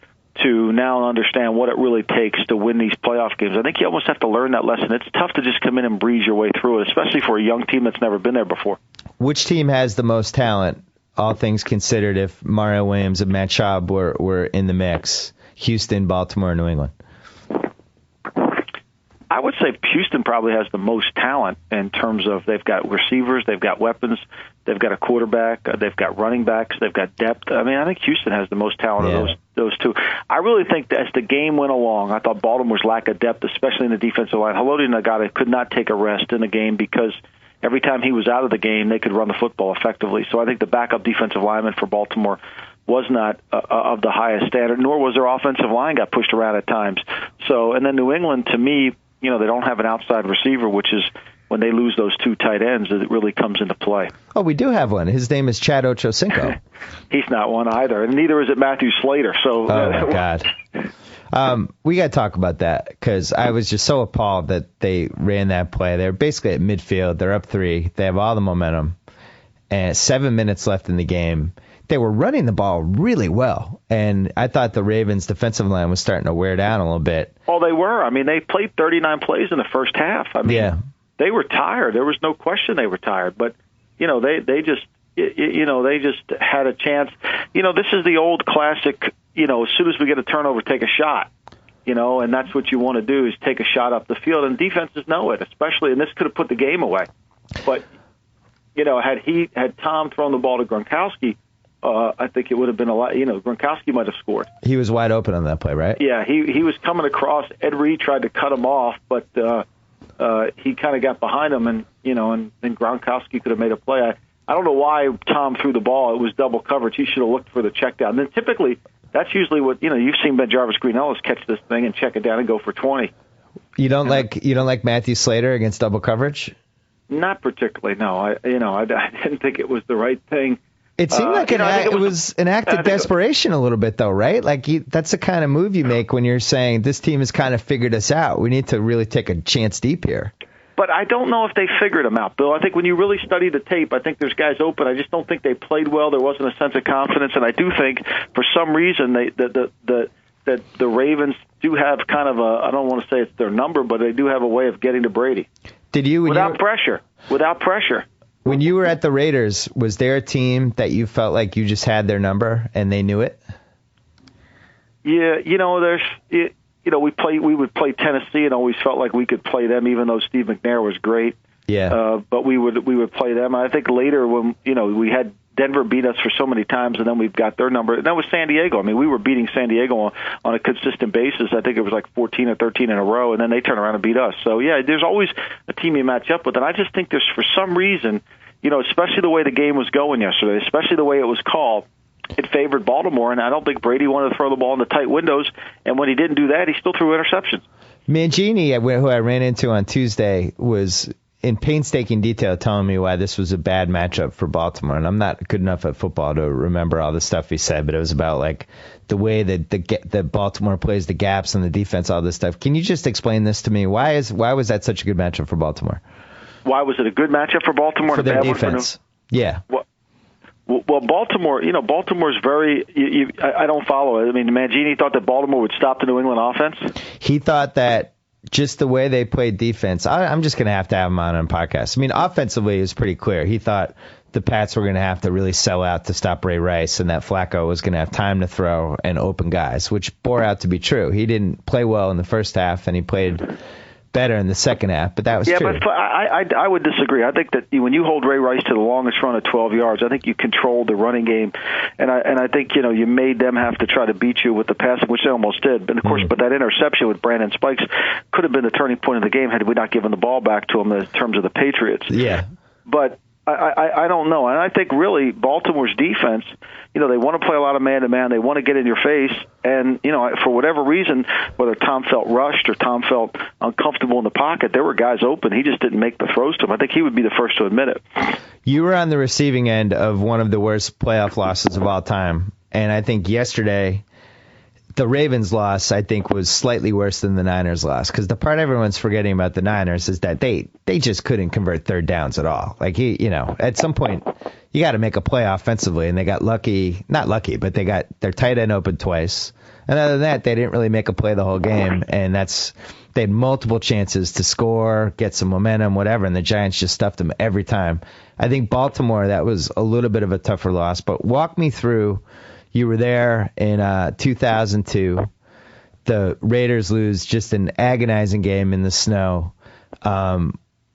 to now understand what it really takes to win these playoff games. I think you almost have to learn that lesson. It's tough to just come in and breeze your way through it, especially for a young team that's never been there before. Which team has the most talent, all things considered, if Mario Williams and Matt Schaub were in the mix? Houston, Baltimore, New England? I would say Houston probably has the most talent in terms of they've got receivers, they've got weapons, they've got a quarterback, they've got running backs, they've got depth. I mean, I think Houston has the most talent of those two. I really think that as the game went along, I thought Baltimore's lack of depth, especially in the defensive line. Haloti Ngata could not take a rest in the game because every time he was out of the game, they could run the football effectively. So I think the backup defensive lineman for Baltimore was not of the highest standard, nor was their offensive line got pushed around at times. So, and then New England, to me, they don't have an outside receiver, which is when they lose those two tight ends, it really comes into play. Oh, we do have one. His name is Chad Ochocinco. He's not one either, and neither is it Matthew Slater. So, oh my God. We got to talk about that because I was just so appalled that they ran that play. They're basically at midfield. They're up 3. They have all the momentum, and 7 minutes left in the game. They were running the ball really well, and I thought the Ravens' defensive line was starting to wear down a little bit. Well, they were. I mean, they played 39 plays in the first half. I mean, they were tired. There was no question they were tired, but they just had a chance. This is the old classic. As soon as we get a turnover, take a shot. And that's what you want to do is take a shot up the field, and defenses know it, especially. And this could have put the game away, but had Tom thrown the ball to Gronkowski. I think it would have been a lot. Gronkowski might have scored. He was wide open on that play, right? Yeah, he was coming across. Ed Reed tried to cut him off, but he kind of got behind him, and Gronkowski could have made a play. I don't know why Tom threw the ball. It was double coverage. He should have looked for the check down. And then typically, that's usually what you've seen Ben Jarvis Green Ellis catch this thing and check it down and go for 20. You don't like Matthew Slater against double coverage? Not particularly. No, I didn't think it was the right thing. It seemed like it was an act of desperation a little bit, though, right? Like that's the kind of move you make when you're saying this team has kind of figured us out. We need to really take a chance deep here. But I don't know if they figured them out, Bill. I think when you really study the tape, I think there's guys open. I just don't think they played well. There wasn't a sense of confidence, and I do think for some reason that the Ravens do have kind of I don't want to say it's their number, but they do have a way of getting to Brady. Without pressure. When you were at the Raiders, was there a team that you felt like you just had their number and they knew it? Yeah, we would play Tennessee and always felt like we could play them, even though Steve McNair was great. Yeah. But we would play them. I think later when we had Denver beat us for so many times, and then we've got their number. And that was San Diego. I mean, we were beating San Diego on a consistent basis. I think it was like 14 or 13 in a row, and then they turn around and beat us. So, yeah, there's always a team you match up with. And I just think there's, for some reason, especially the way the game was going yesterday, especially the way it was called, it favored Baltimore, and I don't think Brady wanted to throw the ball in the tight windows. And when he didn't do that, he still threw interceptions. Mangini, who I ran into on Tuesday, was in painstaking detail telling me why this was a bad matchup for Baltimore. And I'm not good enough at football to remember all the stuff he said, but it was about like the way that Baltimore plays the gaps on the defense, all this stuff. Can you just explain this to me? Why was that such a good matchup for Baltimore? Why was it a good matchup for Baltimore? For their defense. Yeah. Well, Baltimore, Baltimore's very. I don't follow it. I mean, Mangini thought that Baltimore would stop the New England offense. He thought that just the way they played defense, I'm just going to have him on a podcast. I mean, offensively, it was pretty clear. He thought the Pats were going to have to really sell out to stop Ray Rice, and that Flacco was going to have time to throw and open guys, which bore out to be true. He didn't play well in the first half, and he played better in the second half, but that was true. Yeah, but I would disagree. I think that when you hold Ray Rice to the longest run of 12 yards, I think you controlled the running game, and I think you made them have to try to beat you with the passing, which they almost did. But of course, but that interception with Brandon Spikes could have been the turning point of the game had we not given the ball back to him in terms of the Patriots. Yeah, but I don't know, and I think really Baltimore's defense, they want to play a lot of man-to-man. They want to get in your face, and for whatever reason, whether Tom felt rushed or Tom felt uncomfortable in the pocket, there were guys open. He just didn't make the throws to him. I think he would be the first to admit it. You were on the receiving end of one of the worst playoff losses of all time, and I think yesterday the Ravens' loss, I think, was slightly worse than the Niners' loss, because the part everyone's forgetting about the Niners is that they just couldn't convert third downs at all. Like, at some point, you got to make a play offensively, and they got not lucky, but they got their tight end open twice. And other than that, they didn't really make a play the whole game, and they had multiple chances to score, get some momentum, whatever, and the Giants just stuffed them every time. I think Baltimore, that was a little bit of a tougher loss, but walk me through. You were there in 2002. The Raiders lose just an agonizing game in the snow.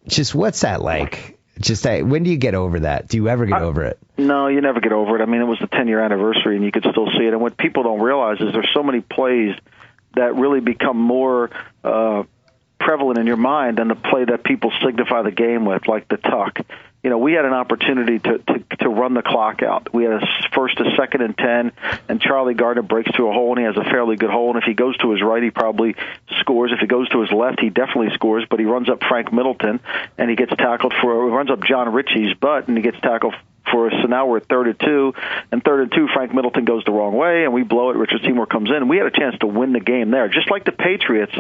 Just what's that like? When do you get over that? Do you ever get over it? No, you never get over it. I mean, it was the 10-year anniversary, and you could still see it. And what people don't realize is there's so many plays that really become more prevalent in your mind than the play that people signify the game with, like the tuck. We had an opportunity to run the clock out. We had a first, a second, and 10, and Charlie Gardner breaks through a hole, and he has a fairly good hole. And if he goes to his right, he probably scores. If he goes to his left, he definitely scores. But he runs up Frank Middleton, and he gets tackled runs up John Ritchie's butt, and he gets tackled for us. So now we're at 3rd and 2, and 3rd and 2, Frank Middleton goes the wrong way, and we blow it. Richard Seymour comes in, and we had a chance to win the game there, just like the Patriots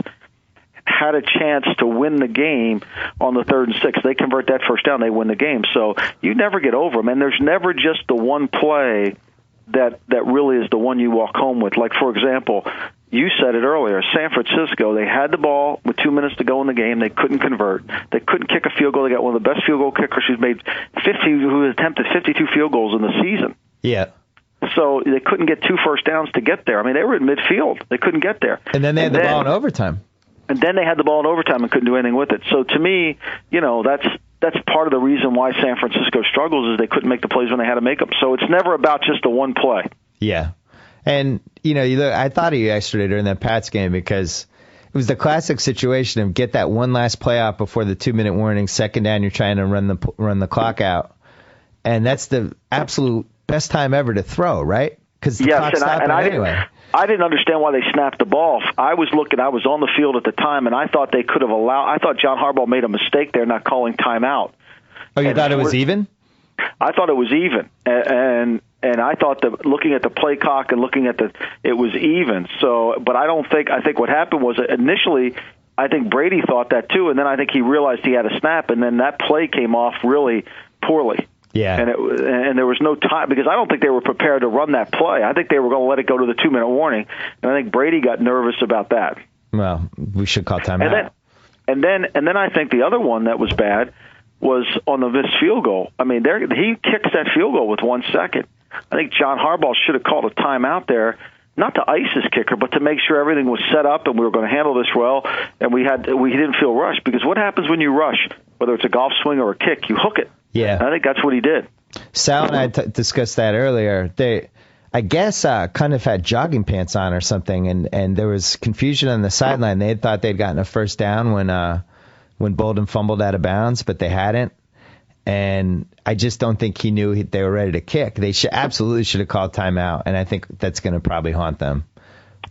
had a chance to win the game on the 3rd and 6. They convert that first down, they win the game. So you never get over them, and there's never just the one play that really is the one you walk home with. Like, for example, you said it earlier, San Francisco, they had the ball with 2 minutes to go in the game. They couldn't convert. They couldn't kick a field goal. They got one of the best field goal kickers who attempted 52 field goals in the season. Yeah. So they couldn't get 2 first downs to get there. I mean, they were in midfield. They couldn't get there. And then they had the ball in overtime. And then they had the ball in overtime and couldn't do anything with it. So to me, that's part of the reason why San Francisco struggles is they couldn't make the plays when they had to make them. So it's never about just the one play. Yeah. And, I thought of you yesterday during that Pats game because it was the classic situation of get that one last play out before the 2-minute warning, second down, you're trying to run the clock out. And that's the absolute best time ever to throw, right? Because the clock's stopping anyway. I didn't understand why they snapped the ball. I was on the field at the time, and I thought they could have I thought John Harbaugh made a mistake there not calling timeout. Oh, you thought it was even? I thought it was even. And I thought that looking at the play clock and looking at it was even. So, but I think what happened was initially I think Brady thought that too, and then I think he realized he had a snap, and then that play came off really poorly. Yeah, and there was no time because I don't think they were prepared to run that play. I think they were going to let it go to the 2-minute warning, and I think Brady got nervous about that. Well, we should call timeout. And then I think the other one that was bad was on the missed field goal. I mean, he kicks that field goal with 1 second. I think John Harbaugh should have called a timeout there, not to ice his kicker, but to make sure everything was set up and we were going to handle this well, and we didn't feel rushed. Because what happens when you rush, whether it's a golf swing or a kick, you hook it. Yeah, and I think that's what he did. Sal and I discussed that earlier. They, I guess, kind of had jogging pants on or something, and there was confusion on the sideline. They had thought they'd gotten a first down when Bolden fumbled out of bounds, but they hadn't. And I just don't think he knew they were ready to kick. They absolutely should have called timeout, and I think that's going to probably haunt them.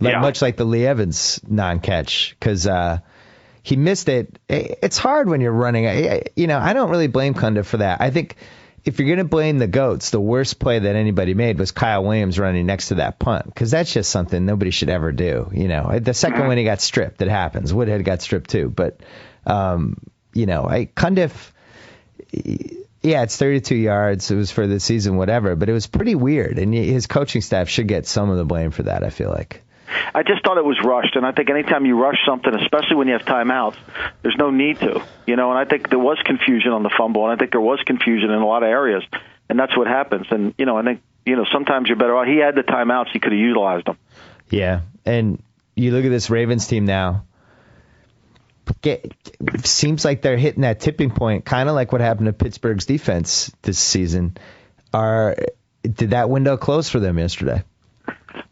Much like the Lee Evans non-catch, because he missed it. It's hard when you're running. I don't really blame Cundiff for that. I think if you're going to blame the GOATs, the worst play that anybody made was Kyle Williams running next to that punt, because that's just something nobody should ever do. The second when he got stripped, it happens. Woodhead got stripped too, but Cundiff. Yeah, it's 32 yards. It was for the season, whatever. But it was pretty weird, and his coaching staff should get some of the blame for that, I feel like. I just thought it was rushed, and I think anytime you rush something, especially when you have timeouts, there's no need to. And I think there was confusion on the fumble, and I think there was confusion in a lot of areas, and that's what happens. And, I think, sometimes you're better off. He had the timeouts. He could have utilized them. Yeah, and you look at this Ravens team now. It seems like they're hitting that tipping point, kind of like what happened to Pittsburgh's defense this season. Did that window close for them yesterday?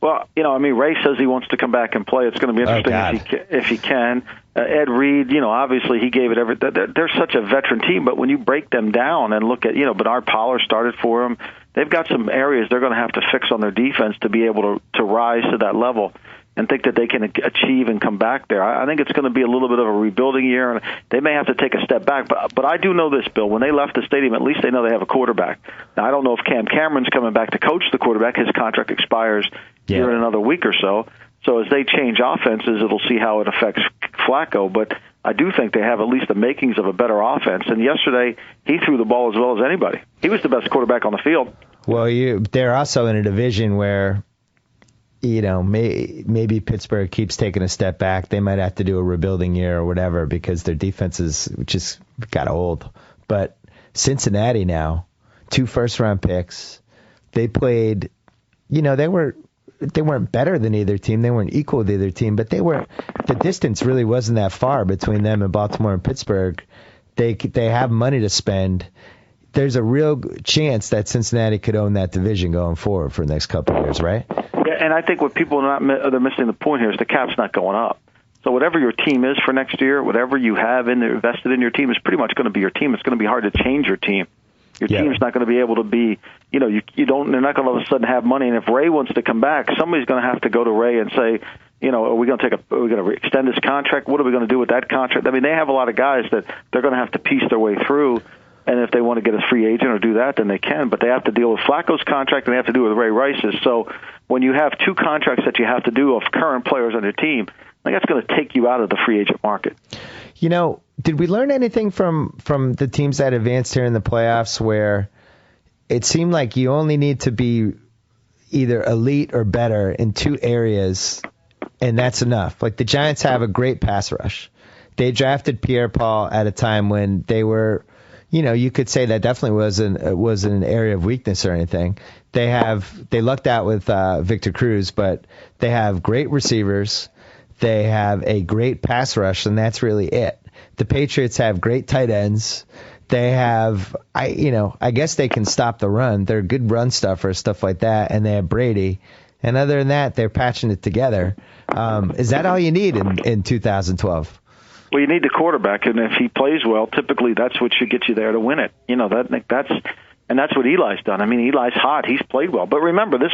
Well, Ray says he wants to come back and play. It's going to be interesting if he can. Ed Reed, obviously he gave it everything. They're such a veteran team, but when you break them down and look at, Bernard Pollard started for them. They've got some areas they're going to have to fix on their defense to be able to rise to that level and think that they can achieve and come back there. I think it's going to be a little bit of a rebuilding year, and they may have to take a step back. But I do know this, Bill. When they left the stadium, at least they know they have a quarterback. Now, I don't know if Cam Cameron's coming back to coach the quarterback. His contract expires here in another week or so. So as they change offenses, it'll see how it affects Flacco. But I do think they have at least the makings of a better offense. And yesterday, he threw the ball as well as anybody. He was the best quarterback on the field. Well, they're also in a division where, maybe Pittsburgh keeps taking a step back. They might have to do a rebuilding year or whatever because their defense is just got old. But Cincinnati now, 2 first-round picks. They played, they weren't better than either team. They weren't equal with either team, but the distance really wasn't that far between them and Baltimore and Pittsburgh. They have money to spend. There's a real chance that Cincinnati could own that division going forward for the next couple of years, right? Yeah, and I think what people they're missing the point here is the cap's not going up. So whatever your team is for next year, whatever you have invested in your team is pretty much going to be your team. It's going to be hard to change your team. Your team's not going to be able to be, they're not going to all of a sudden have money. And if Ray wants to come back, somebody's going to have to go to Ray and say, are we going to extend this contract? What are we going to do with that contract? I mean, they have a lot of guys that they're going to have to piece their way through. And if they want to get a free agent or do that, then they can. But they have to deal with Flacco's contract and they have to do with Ray Rice's. So when you have 2 contracts that you have to do of current players on your team, I think that's going to take you out of the free agent market. Did we learn anything from the teams that advanced here in the playoffs where it seemed like you only need to be either elite or better in 2 areas, and that's enough? Like the Giants have a great pass rush. They drafted Pierre-Paul at a time when they were, you could say that definitely wasn't an area of weakness or anything. They lucked out with Victor Cruz, but they have great receivers. They have a great pass rush, and that's really it. The Patriots have great tight ends. They have, I guess they can stop the run. They're good run stuffers, stuff like that, and they have Brady. And other than that, they're patching it together. Is that all you need in 2012? Well, you need the quarterback, and if he plays well, typically that's what should get you there to win it. That's what Eli's done. I mean, Eli's hot. He's played well. But remember, this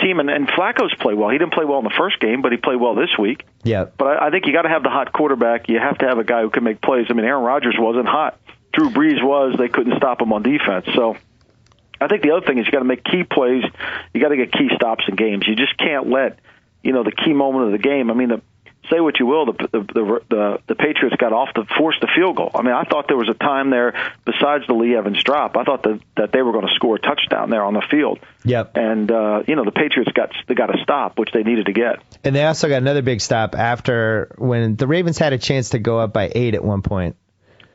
team, and Flacco's played well. He didn't play well in the first game, but he played well this week. Yeah. But I think you got to have the hot quarterback. You have to have a guy who can make plays. I mean, Aaron Rodgers wasn't hot. Drew Brees was. They couldn't stop him on defense. So I think the other thing is you got to make key plays. You got to get key stops in games. You just can't let, the key moment of the game. I mean, say what you will, the Patriots forced the field goal. I mean, I thought there was a time there, besides the Lee Evans drop, I thought that they were going to score a touchdown there on the field. Yep. And, the Patriots got a stop, which they needed to get. And they also got another big stop after when the Ravens had a chance to go up by 8 at one point.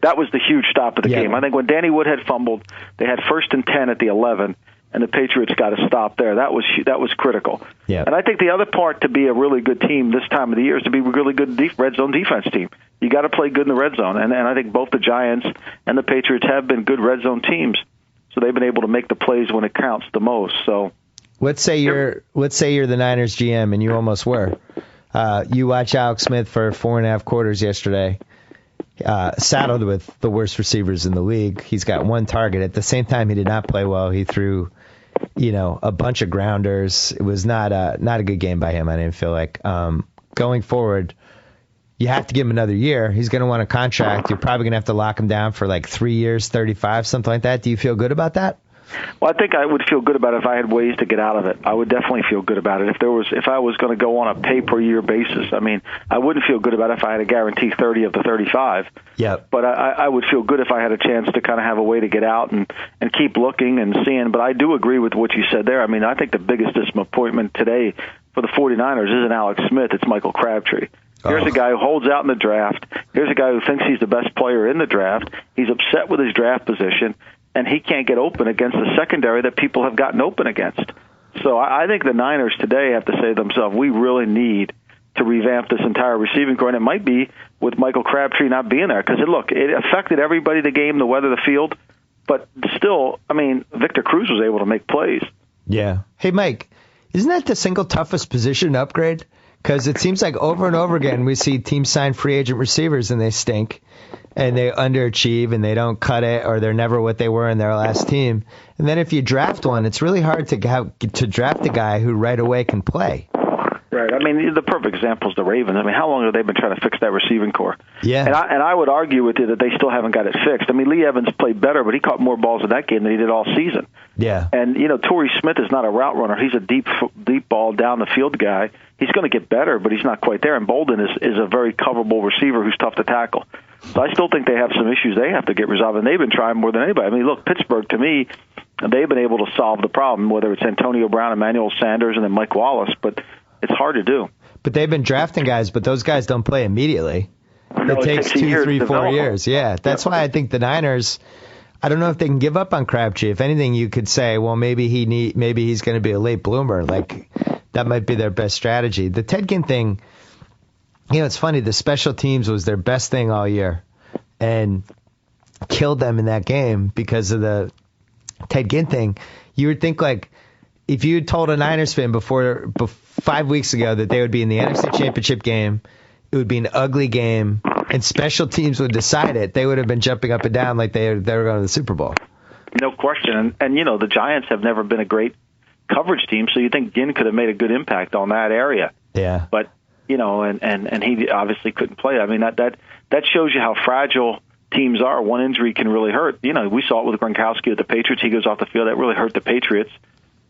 That was the huge stop of the game. I think when Danny Woodhead fumbled, they had 1st and 10 at the 11. And the Patriots got a stop there. That was critical. Yeah. And I think the other part to be a really good team this time of the year is to be a really good red zone defense team. You got to play good in the red zone. And I think both the Giants and the Patriots have been good red zone teams. So they've been able to make the plays when it counts the most. So let's say you're the Niners GM and you almost were. You watch Alex Smith for 4.5 quarters yesterday. Saddled with the worst receivers in the league. He's got 1 target. At the same time, he did not play well. He threw, a bunch of grounders. It was not a good game by him. I didn't feel like. Going forward, you have to give him another year. He's going to want a contract. You're probably going to have to lock him down for like 3 years, 35, something like that. Do you feel good about that? Well, I think I would feel good about it if I had ways to get out of it. I would definitely feel good about it if I was going to go on a pay-per-year basis. I mean, I wouldn't feel good about it if I had to guarantee 30 of the 35. Yeah. But I would feel good if I had a chance to kind of have a way to get out and keep looking and seeing. But I do agree with what you said there. I mean, I think the biggest disappointment today for the 49ers isn't Alex Smith, it's Michael Crabtree. Here's a guy who holds out in the draft. Here's a guy who thinks he's the best player in the draft. He's upset with his draft position, and he can't get open against the secondary that people have gotten open against. So I think the Niners today have to say to themselves, we really need to revamp this entire receiving corps, and it might be with Michael Crabtree not being there. Because, look, it affected everybody, the game, the weather, the field. But still, I mean, Victor Cruz was able to make plays. Yeah. Hey, Mike, isn't that the single toughest position upgrade? Because it seems like over and over again we see teams sign free agent receivers and they stink and they underachieve and they don't cut it or they're never what they were in their last team. And then if you draft one, it's really hard to draft a guy who right away can play. Right. I mean, the perfect example is the Ravens. I mean, how long have they been trying to fix that receiving corps? Yeah. And I would argue with you that they still haven't got it fixed. I mean, Lee Evans played better, but he caught more balls in that game than he did all season. Yeah. And, Torrey Smith is not a route runner. He's a deep ball down the field guy. He's going to get better, but he's not quite there. And Bolden is a very coverable receiver who's tough to tackle. So I still think they have some issues they have to get resolved, and they've been trying more than anybody. I mean, look, Pittsburgh, to me, they've been able to solve the problem, whether it's Antonio Brown, Emmanuel Sanders, and then Mike Wallace, but it's hard to do. But they've been drafting guys, but those guys don't play immediately. No, it takes 2, 3, 4 years. Yeah, that's why I think the Niners, I don't know if they can give up on Crabtree. If anything, you could say, well, maybe he's going to be a late bloomer. Like, that might be their best strategy. The Ted Ginn thing, it's funny. The special teams was their best thing all year and killed them in that game because of the Ted Ginn thing. You would think, like, if you had told a Niners fan before 5 weeks ago that they would be in the NFC Championship game, it would be an ugly game, and special teams would decide it, they would have been jumping up and down like they were going to the Super Bowl. No question. And the Giants have never been a great coverage team, so you think Ginn could have made a good impact on that area. Yeah. But, and he obviously couldn't play. I mean, that shows you how fragile teams are. One injury can really hurt. We saw it with Gronkowski at the Patriots. He goes off the field. That really hurt the Patriots.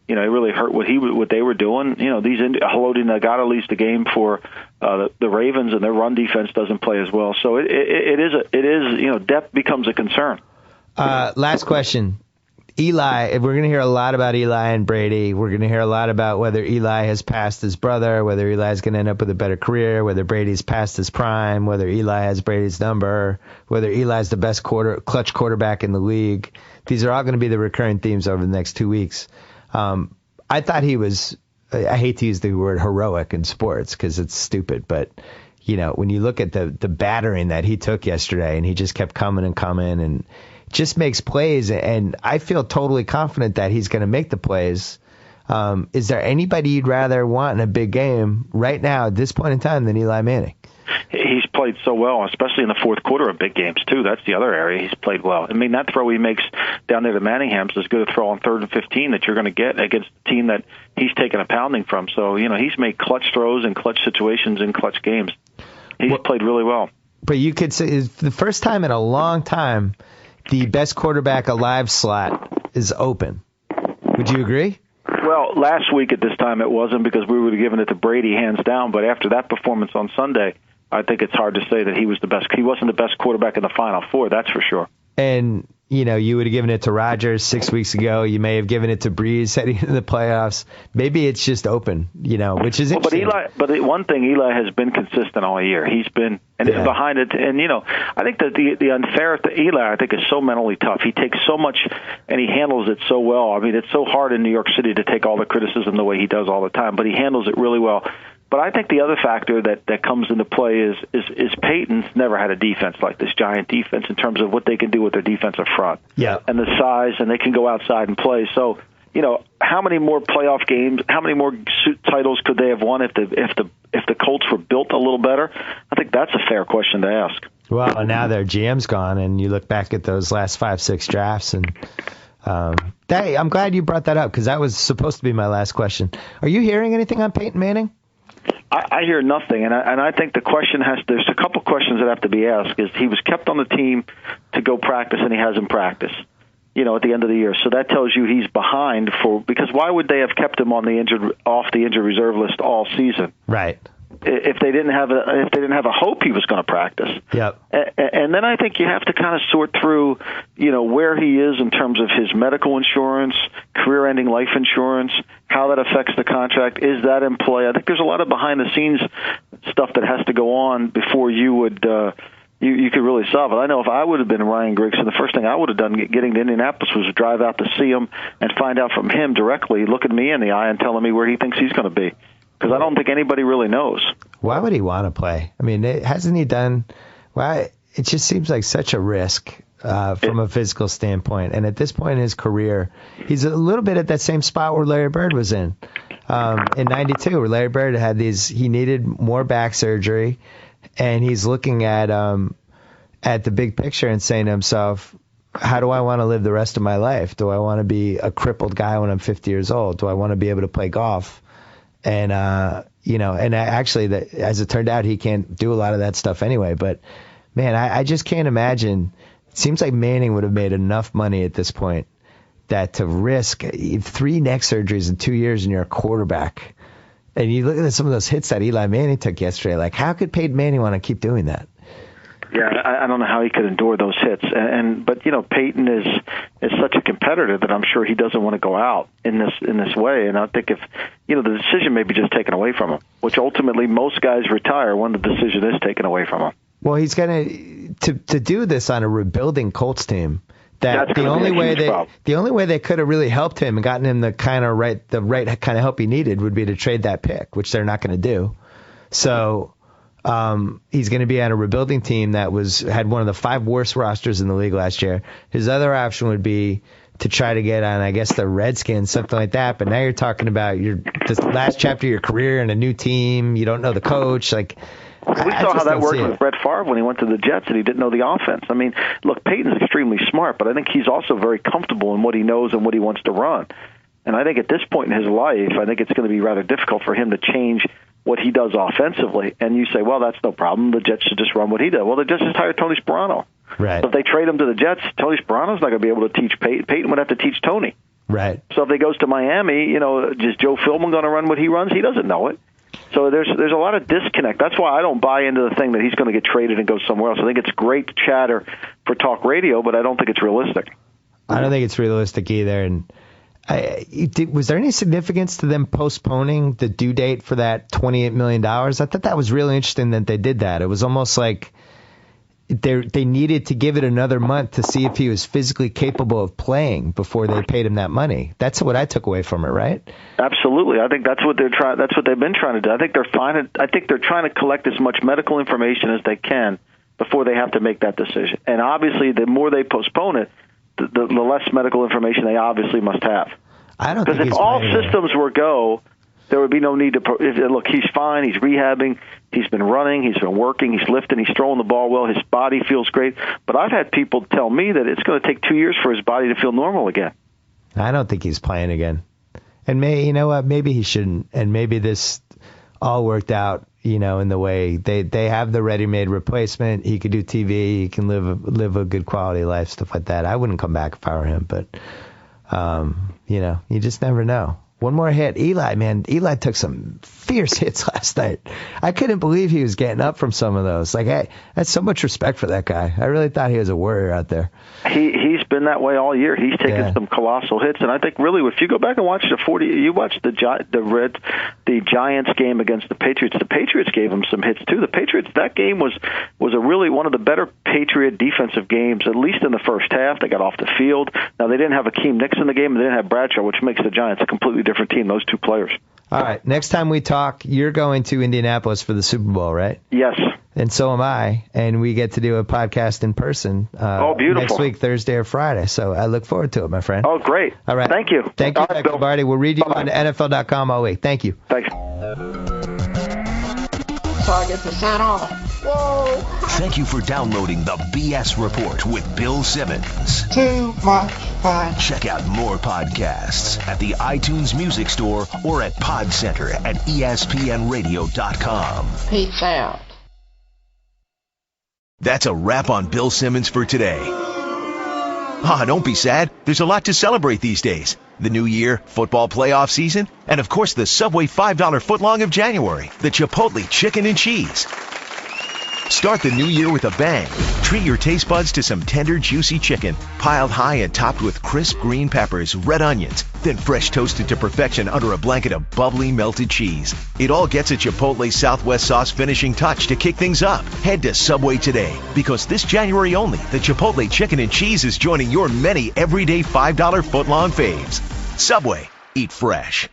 It really hurt what they were doing. Haloti Ngata leads the game for the Ravens, and their run defense doesn't play as well. So it is depth becomes a concern. Last question. Eli, we're going to hear a lot about Eli and Brady. We're going to hear a lot about whether Eli has passed his brother, whether Eli is going to end up with a better career, whether Brady's past his prime, whether Eli has Brady's number, whether Eli's the best clutch quarterback in the league. These are all going to be the recurring themes over the next 2 weeks. I thought he was, I hate to use the word heroic in sports because it's stupid, but, when you look at the battering that he took yesterday and he just kept coming and just makes plays, and I feel totally confident that he's going to make the plays. Is there anybody you'd rather want in a big game right now at this point in time than Eli Manning? He's played so well, especially in the fourth quarter of big games, too. That's the other area he's played well. I mean, that throw he makes down there to Manningham's is as good a throw on 3rd and 15 that you're going to get against a team that he's taken a pounding from. So, he's made clutch throws in clutch situations in clutch games. He's played really well. But you could say it's the first time in a long time the best quarterback alive slot is open. Would you agree? Well, last week at this time it wasn't because we would have given it to Brady hands down. But after that performance on Sunday, I think it's hard to say that he was the best. He wasn't the best quarterback in the Final Four, that's for sure. And, you would have given it to Rodgers 6 weeks ago. You may have given it to Breeze heading into the playoffs. Maybe it's just open, which is interesting. But one thing, Eli has been consistent all year. He's been behind it. And, I think that the unfair to Eli, I think, is so mentally tough. He takes so much and he handles it so well. I mean, it's so hard in New York City to take all the criticism the way he does all the time, but he handles it really well. But I think the other factor that comes into play is Peyton's never had a defense like this Giant defense in terms of what they can do with their defensive front. Yeah. And the size, and they can go outside and play. So, how many more playoff games, how many more titles could they have won if the Colts were built a little better? I think that's a fair question to ask. Well, and now their GM's gone, and you look back at those last 5-6 drafts, and I'm glad you brought that up because that was supposed to be my last question. Are you hearing anything on Peyton Manning? I hear nothing, and I think the question there's a couple questions that have to be asked. Is he was kept on the team to go practice, and he hasn't practiced, at the end of the year. So that tells you he's behind because why would they have kept him off the injured reserve list all season? Right. if they didn't have a hope he was going to practice. Yep. And then I think you have to kind of sort through, where he is in terms of his medical insurance, career-ending life insurance, how that affects the contract. Is that in play? I think there's a lot of behind-the-scenes stuff that has to go on before you would you could really solve it. I know if I would have been Ryan Grigson, the first thing I would have done getting to Indianapolis was to drive out to see him and find out from him directly, looking me in the eye and telling me where he thinks he's going to be. Because I don't think anybody really knows. Why would he want to play? I mean, hasn't he done? Why? It just seems like such a risk from a physical standpoint. And at this point in his career, he's a little bit at that same spot where Larry Bird was in '92, where Larry Bird had he needed more back surgery, and he's looking at the big picture and saying to himself, how do I want to live the rest of my life? Do I want to be a crippled guy when I'm 50 years old? Do I want to be able to play golf? And, actually, as it turned out, he can't do a lot of that stuff anyway. But, man, I just can't imagine. It seems like Manning would have made enough money at this point that to risk 3 neck surgeries in 2 years and you're a quarterback. And you look at some of those hits that Eli Manning took yesterday. Like, how could Peyton Manning want to keep doing that? Yeah, I don't know how he could endure those hits. But Peyton is such a competitor that I'm sure he doesn't want to go out in this way. And I think if the decision may be just taken away from him, which ultimately most guys retire when the decision is taken away from him. Well, he's going to do this on a rebuilding Colts team. That the only way they could have really helped him and gotten him the right kind of help he needed would be to trade that pick, which they're not going to do. So he's going to be on a rebuilding team that had one of the 5 worst rosters in the league last year. His other option would be to try to get on, I guess, the Redskins, something like that. But now you're talking about the last chapter of your career and a new team. You don't know the coach. Like, we saw how that worked with Brett Favre when he went to the Jets and he didn't know the offense. I mean, look, Peyton's extremely smart, but I think he's also very comfortable in what he knows and what he wants to run. And I think at this point in his life, I think it's going to be rather difficult for him to change what he does offensively. And you say, well, that's no problem. The Jets should just run what he does. Well, the Jets just hired Tony Sparano. Right. So if they trade him to the Jets, Tony Sparano's not going to be able to teach Peyton. Peyton would have to teach Tony. Right. So if they goes to Miami, is Joe Philbin going to run what he runs? He doesn't know it. So there's a lot of disconnect. That's why I don't buy into the thing that he's going to get traded and go somewhere else. I think it's great chatter for talk radio, but I don't think it's realistic. I don't think it's realistic either. And was there any significance to them postponing the due date for that $28 million? I thought that was really interesting that they did that. It was almost like they needed to give it another month to see if he was physically capable of playing before they paid him that money. That's what I took away from it, right? Absolutely. I think that's what that's what they've been trying to do. I think they're trying to collect as much medical information as they can before they have to make that decision. And obviously, the more they postpone it, the less medical information they obviously must have. I don't think because if all systems were go, there would be no need to. Look, he's fine. He's rehabbing. He's been running. He's been working. He's lifting. He's throwing the ball well. His body feels great. But I've had people tell me that it's going to take 2 years for his body to feel normal again. I don't think he's playing again. And you know what? Maybe he shouldn't. And maybe this all worked out, in the way they have the ready-made replacement. He could do TV. He can live a good quality life, stuff like that. I wouldn't come back if I were him, but you just never know. One more hit. Eli took some fierce hits last night. I couldn't believe he was getting up from some of those. Like, I had so much respect for that guy. I really thought he was a warrior out there. He's been that way all year. He's taken some colossal hits, and I think really, if you go back and watch the Giants game against the Patriots gave him some hits too. The Patriots, that game was a really one of the better Patriot defensive games, at least in the first half. They got off the field. Now they didn't have Akeem Nicks in the game, and they didn't have Bradshaw, which makes the Giants a completely different team. Those 2 players. All right. Next time we talk, you're going to Indianapolis for the Super Bowl, right? Yes. And so am I. And we get to do a podcast in person. Beautiful. Next week, Thursday or Friday. So I look forward to it, my friend. Oh, great. All right. Thank you. Thank you, Dr. Lombardi. We'll read you on NFL.com all week. Thank you. Thanks. So I get to sign off. Whoa. Thank you for downloading the BS Report with Bill Simmons. Too much fun. Check out more podcasts at the iTunes Music Store or at Pod Center at ESPNRadio.com. Peace out. That's a wrap on Bill Simmons for today. Don't be sad. There's a lot to celebrate these days. The new year, football playoff season, and of course the Subway $5 footlong of January, the Chipotle chicken and cheese. Start the new year with a bang. Treat your taste buds to some tender, juicy chicken, piled high and topped with crisp green peppers, red onions, then fresh toasted to perfection under a blanket of bubbly melted cheese. It all gets a Chipotle Southwest sauce finishing touch to kick things up. Head to Subway today, because this January only, the Chipotle chicken and cheese is joining your many everyday $5 footlong faves. Subway. Eat fresh.